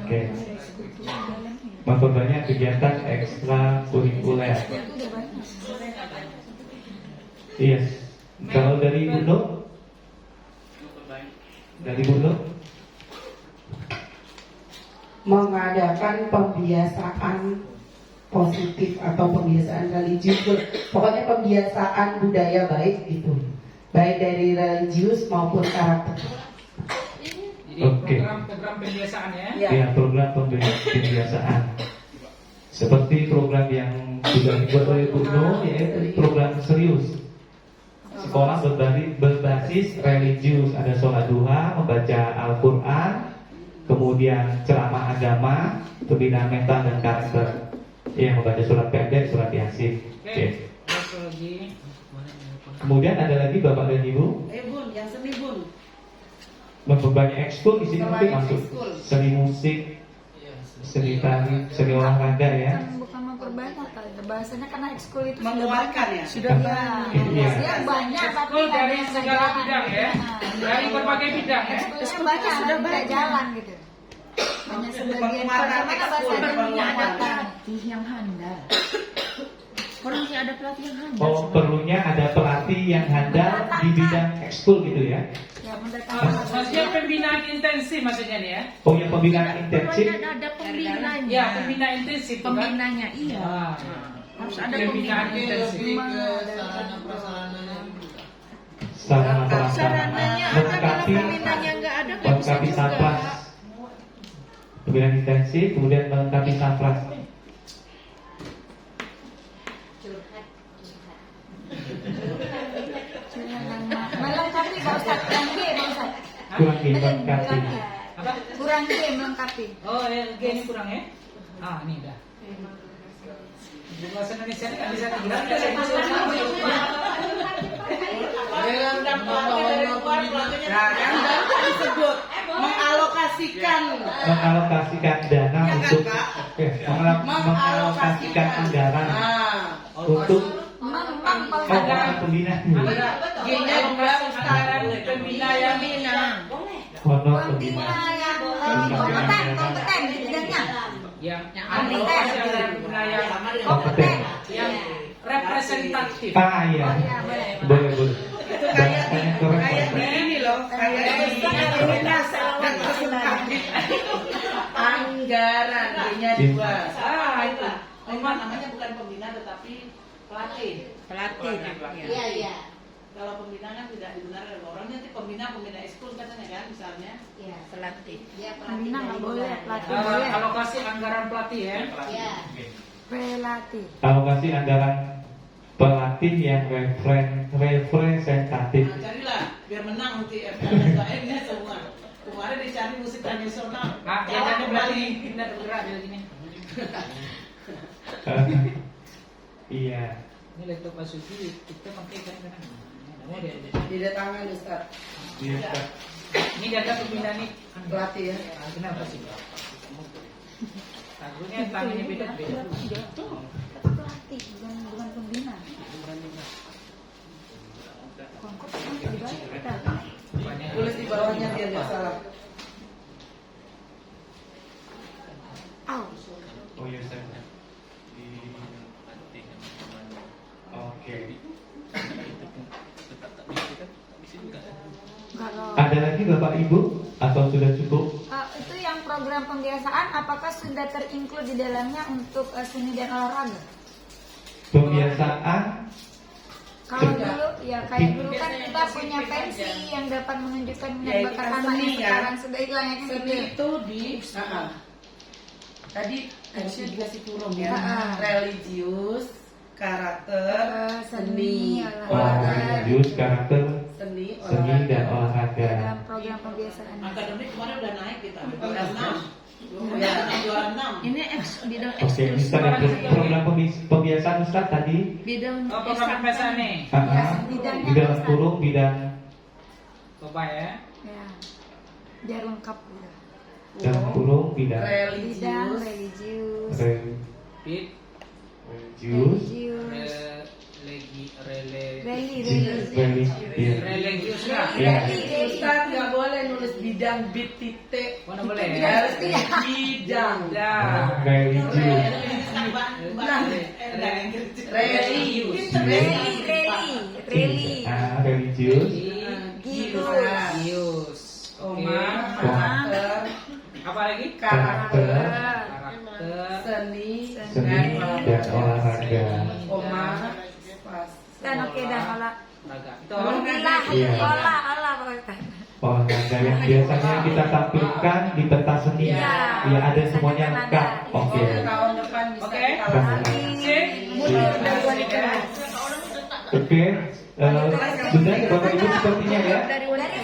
Oke. Memperbanyak kegiatan ekstra kurikuler. Iya. Kalau dari Bu Nur? Dari Bu Nur? Mengadakan pembiasaan positif atau pembiasaan religius, pokoknya pembiasaan budaya baik gitu, baik dari religius maupun karakter. Jadi program pembiasaan ya? Ya, program pembiasaan. Seperti program yang sudah dibuat oleh Bu Nur, yaitu program serius. Sekolah berbasis religius, ada sholat duha, membaca Al-Quran, kemudian ceramah agama, pembinaan mental dan karakter. Ya, membaca surat pendek, surat Yasin. Oke. Kemudian ada lagi Bapak dan Ibu, Bun, yang seni Bun. banyak ekskul di sini mungkin masuk. Seni musik, seni tari, seni olahraga ya. Bukan memperbanyak kali, bahasanya karena ekskul itu menguatkan ya. Sudah dia banyak tapi Ekskul dari ada yang segala jalan. bidang ya, dari berbagai bidang ya. Ekskulnya banyak, sudah tidak jalan gitu. Hanya sebagian bagaimana bahasanya menguatkan yang handal. Perlunya ada pelatih yang handal. Oh, perlunya ada pelatih yang handal di bidang ekskul gitu ya. Ya, mendatangkan. Maksudnya pembinaan intensif maksudnya nih ya. Oh, yang pembinaan intensif. Ada pembinanya. Ya, pembinaan intensif bukan? Pembinanya iya. Harus ada pembinaan intensif. Sarana prasarana Sarananya ada, kalau pembinanya nggak ada nggak bisa melengkapi juga. sapras. Pembinaan intensif, kemudian melengkapi sapras. Melengkapi Pak Ustaz, kurang G Pak Ustaz. Kurang dilengkapi. Apa? Kurang G melengkapi. Oh, ya, G ini kurang ya? Ah, ini dah. Bahasa Indonesia ini kan bisa dibilang disebut mengalokasikan dana untuk mengalokasikan anggaran untuk anggaran pembinaan. G-nya juga anggaran pembina yang Honor pembinaan. Kompeten di bidangnya. yang Kompeten. yang representatif. Ah iya, boleh. itu kayak ini loh, kayak dinas dan anggaran G-nya 2. Itu. Memang namanya bukan pembina tetapi pelatih. Iya. Kalau pembina kan tidak dibenarkan orang nanti pembina ekskul katanya kan misalnya. Iya. Pelatih. Dia Pembina nggak boleh, pelatih Kalau boleh. alokasi anggaran pelatih ya. Iya. Pelatih. Alokasi anggaran pelatih yang representatif. Nah, carilah biar menang nanti FKSKM-nya semua. Kemarin dicari musik tradisional. Ah, yang berarti pindah bergerak dari sini. Iya. Ini laptop Pak Suci kita pakai kan. Tidak tangan Ustaz. Iya. Ini data pembinaan nih Pelatih ya. Kenapa sih? Lagunya tangannya beda. Pelatih bukan pembina. Tulis di bawahnya biar nggak salah. Oh iya saya. Oke. Ada lagi Bapak Ibu atau sudah cukup? Itu yang program pembiasaan apakah sudah terinclude di dalamnya untuk seni dan olahraga? Pembiasaan. Kalau dulu ya kayak dulu kan kita punya pensi yang dapat menunjukkan minat bakat anak yang sekarang sudah hilang ya kan Seni gitu. itu di tadi dikasih turun ya. Religius, karakter, seni, Religius, karakter, seni dan olahraga. Dalam program pembiasaan. Akademik kemarin udah naik kita. Udah 6. Ini bidang Oke, misalnya program pembiasaan Ustaz tadi. Bidang program pembiasaan nih. Bidang kurung, bidang Coba ya. Ya. Biar lengkap udah. dalam kurung, bidang Bidang religius. Bid religius, religius lah. Ustaz nggak boleh nulis bidang bit titik. Mana boleh ya? Harus bidang. religius. Religius. Apa lagi? Karakter, Karakter, seni, seni, dan olahraga. Dan oke dah olah. Itu Iya. Olah. Olahraga yang biasanya kita tampilkan di pentas seni. Iya. Ya, ada semuanya lengkap. Oke. tahun depan bisa Mundur dari wanita. Oke. Sudah ya Bapak Ibu sepertinya ya.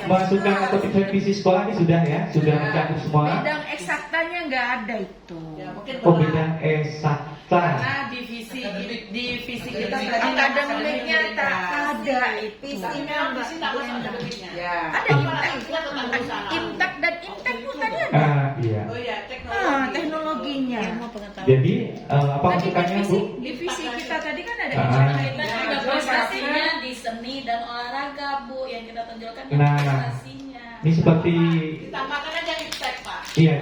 Masukan atau visi sekolah ini sudah ya, sudah mencakup semua. Bidang eksaktanya nggak ada itu. Oh, bidang eksakta. karena divisi kita tadi akademiknya tak ada itu. visinya tak ada duitnya. Ada imtak dan imtek pun tadi ada. Iya. Oh ya, teknologi. Teknologinya. Jadi apa masukannya Bu? Divisi kita tadi kan ada Kita ada prestasinya di seni dan olahraga, Bu, yang kita tonjolkan Nah, prestasinya. ini seperti Ditambahkan aja iptek, Pak. iya,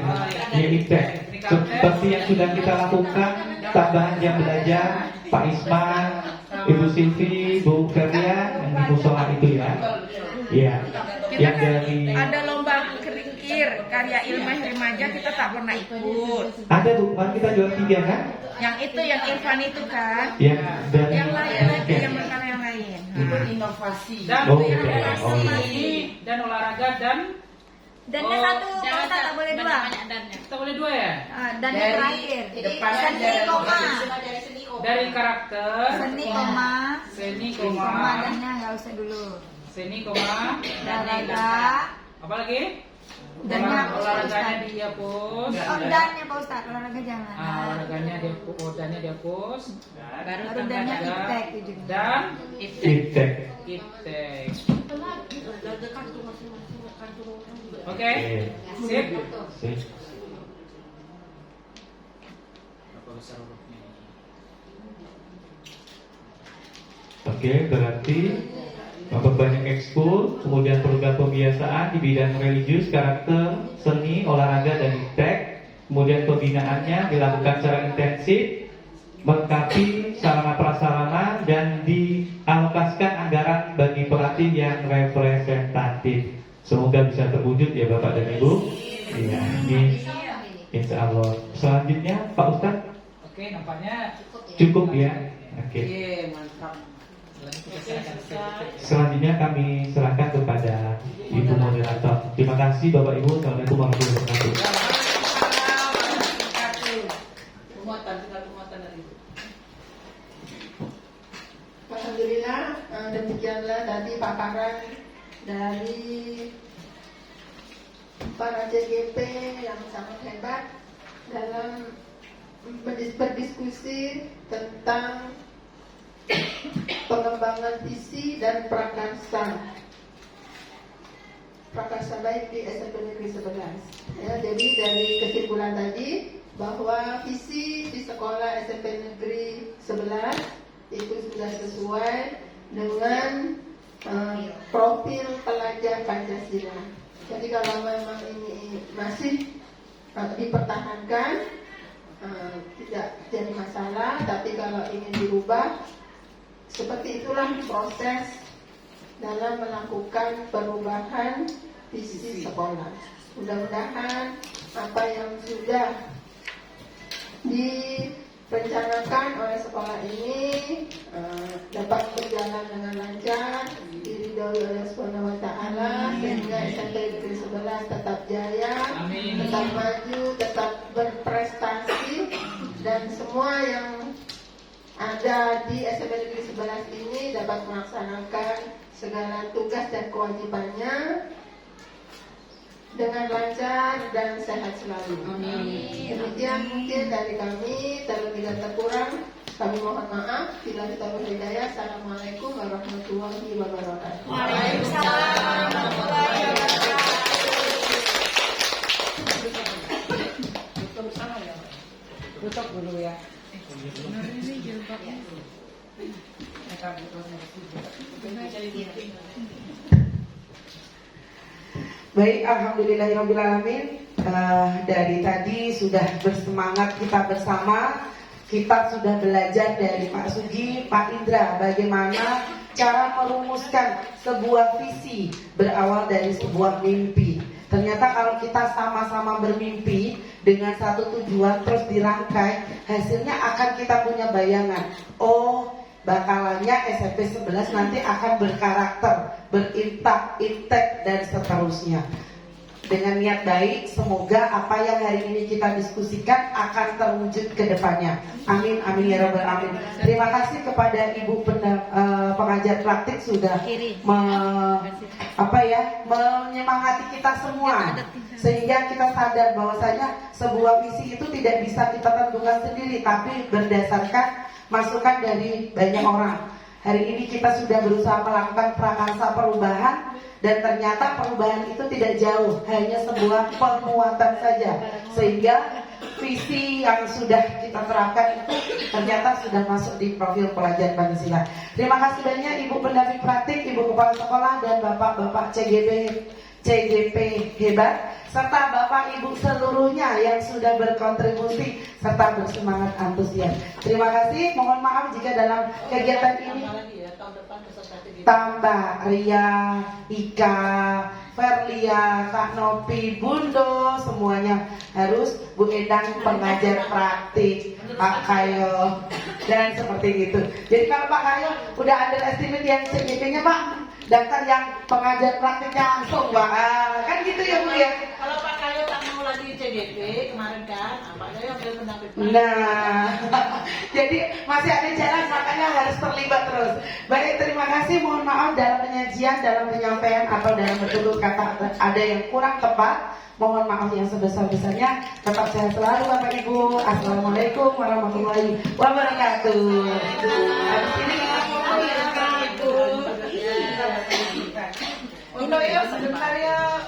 iptek. Seperti yang sudah kita lakukan, tambahan jam belajar, Pak Isman, Ibu Silvi, Bu Ferlia, yang di musola itu ya. Iya. Yang dari ada lomba kerikir karya ilmiah remaja kita tak pernah ikut. ada Bu, kemarin kita juara 3 kan? Yang itu yang Irfan itu kan? Yang dari Yang lain lagi yang makanan yang lain. Itu inovasi. Dan Dan olahraga dan Dannya satu, kalau tak boleh dua. kita boleh dua ya? Dan yang terakhir. Seni koma. Dari karakter Seni koma. Seni Koma koma dannya nggak usah dulu. Seni koma Olahraga. apa lagi? Dannya Olahraganya dihapus. Oh, dannya Pak Ustaz, olahraga jangan. Olahraganya dihapus, dannya dihapus. Baru dannya iptek ujungnya. Dan iptek. iptek. Oke, sip. Sip. Oke, berarti memperbanyak ekskul, kemudian program pembiasaan di bidang religius, karakter, seni, olahraga, dan iptek. Kemudian pembinaannya dilakukan secara intensif, melengkapi sarana prasarana, dan dialokasikan anggaran bagi pelatih yang representatif. Semoga bisa terwujud ya Bapak dan Ibu. Iya, ini insya Allah. Selanjutnya Pak Ustadz. Oke, nampaknya Cukup ya. Oke. mantap. Selanjutnya kami serahkan kepada Ibu Moderator. Terima kasih Bapak Ibu. Assalamualaikum warahmatullahi wabarakatuh. Muatan dari Ibu. Alhamdulillah, demikianlah tadi paparan dari para CGP yang sangat hebat dalam berdiskusi tentang pengembangan visi dan prakarsa baik di SMP Negeri 11. Ya, jadi dari kesimpulan tadi bahwa visi di sekolah SMP Negeri 11 itu sudah sesuai dengan profil pelajar Pancasila. Jadi kalau memang ini masih dipertahankan, tidak jadi masalah. Tapi kalau ingin dirubah, seperti itulah proses dalam melakukan perubahan visi sekolah. Mudah-mudahan apa yang sudah direncanakan oleh sekolah ini dapat berjalan dengan lancar, diridhoi oleh Subhanahu wa Ta'ala, sehingga SMP Negeri 11 tetap jaya, tetap maju, tetap berprestasi, dan semua yang ada di SMP Negeri 11 ini dapat melaksanakan segala tugas dan kewajibannya dengan lancar dan sehat selalu. Amin. Demikian mungkin dari kami, terlebih dan terkurang kami mohon maaf. Bila kita berhidayah. Assalamualaikum warahmatullahi wabarakatuh. Waalaikumsalam warahmatullahi wabarakatuh. Tutup dulu ya. Baik, alhamdulillahirobbilalamin. Dari tadi sudah bersemangat kita bersama. Kita sudah belajar dari Pak Suji, Pak Indra, bagaimana cara merumuskan sebuah visi berawal dari sebuah mimpi. Ternyata kalau kita sama-sama bermimpi dengan satu tujuan terus dirangkai, hasilnya akan kita punya bayangan. Oh, bakalannya SMP 11 nanti akan berkarakter, intek dan seterusnya. Dengan niat baik, semoga apa yang hari ini kita diskusikan akan terwujud ke depannya. Amin, amin ya rabbal alamin. Terima kasih kepada Ibu pengajar praktik sudah menyemangati kita semua, sehingga kita sadar bahwasanya sebuah visi itu tidak bisa kita tentukan sendiri, tapi berdasarkan masukan dari banyak orang. Hari ini kita sudah berusaha melakukan prakarsa perubahan, dan ternyata perubahan itu tidak jauh, hanya sebuah penguatan saja, sehingga visi yang sudah kita terapkan itu ternyata sudah masuk di profil pelajar Pancasila. Terima kasih banyak Ibu pendamping praktik, Ibu kepala sekolah, dan Bapak-bapak CGP hebat, serta Bapak Ibu seluruhnya yang sudah berkontribusi serta bersemangat antusias. Terima kasih. Mohon maaf jika dalam kegiatan ini tambah Ria, Ika, Verlia, Kak Nopi, Bundo, semuanya harus, Bu Edang pengajar praktik, Pak Kayo, dan seperti itu. Jadi kalau Pak Kayo udah underestimate yang CGP-nya Pak, daftar yang pengajar praktiknya langsung Pak, kan gitu ya Bu ya. Kalau Pak Kayo tak mau lagi CGP kemarin kan, Pak Kayo ambil pendamping. Nah, jadi masih ada jalan, makanya harus terlibat terus. Baik, terima kasih. Mohon maaf dalam penyajian, dalam penyampaian atau dalam bentuk kata ada yang kurang tepat. Mohon maaf yang sebesar-besarnya. Tetap sehat selalu Bapak Ibu. Assalamualaikum warahmatullahi wabarakatuh. Habis ini kita ngomong ya Ibu. Untuk ya sebentar ya.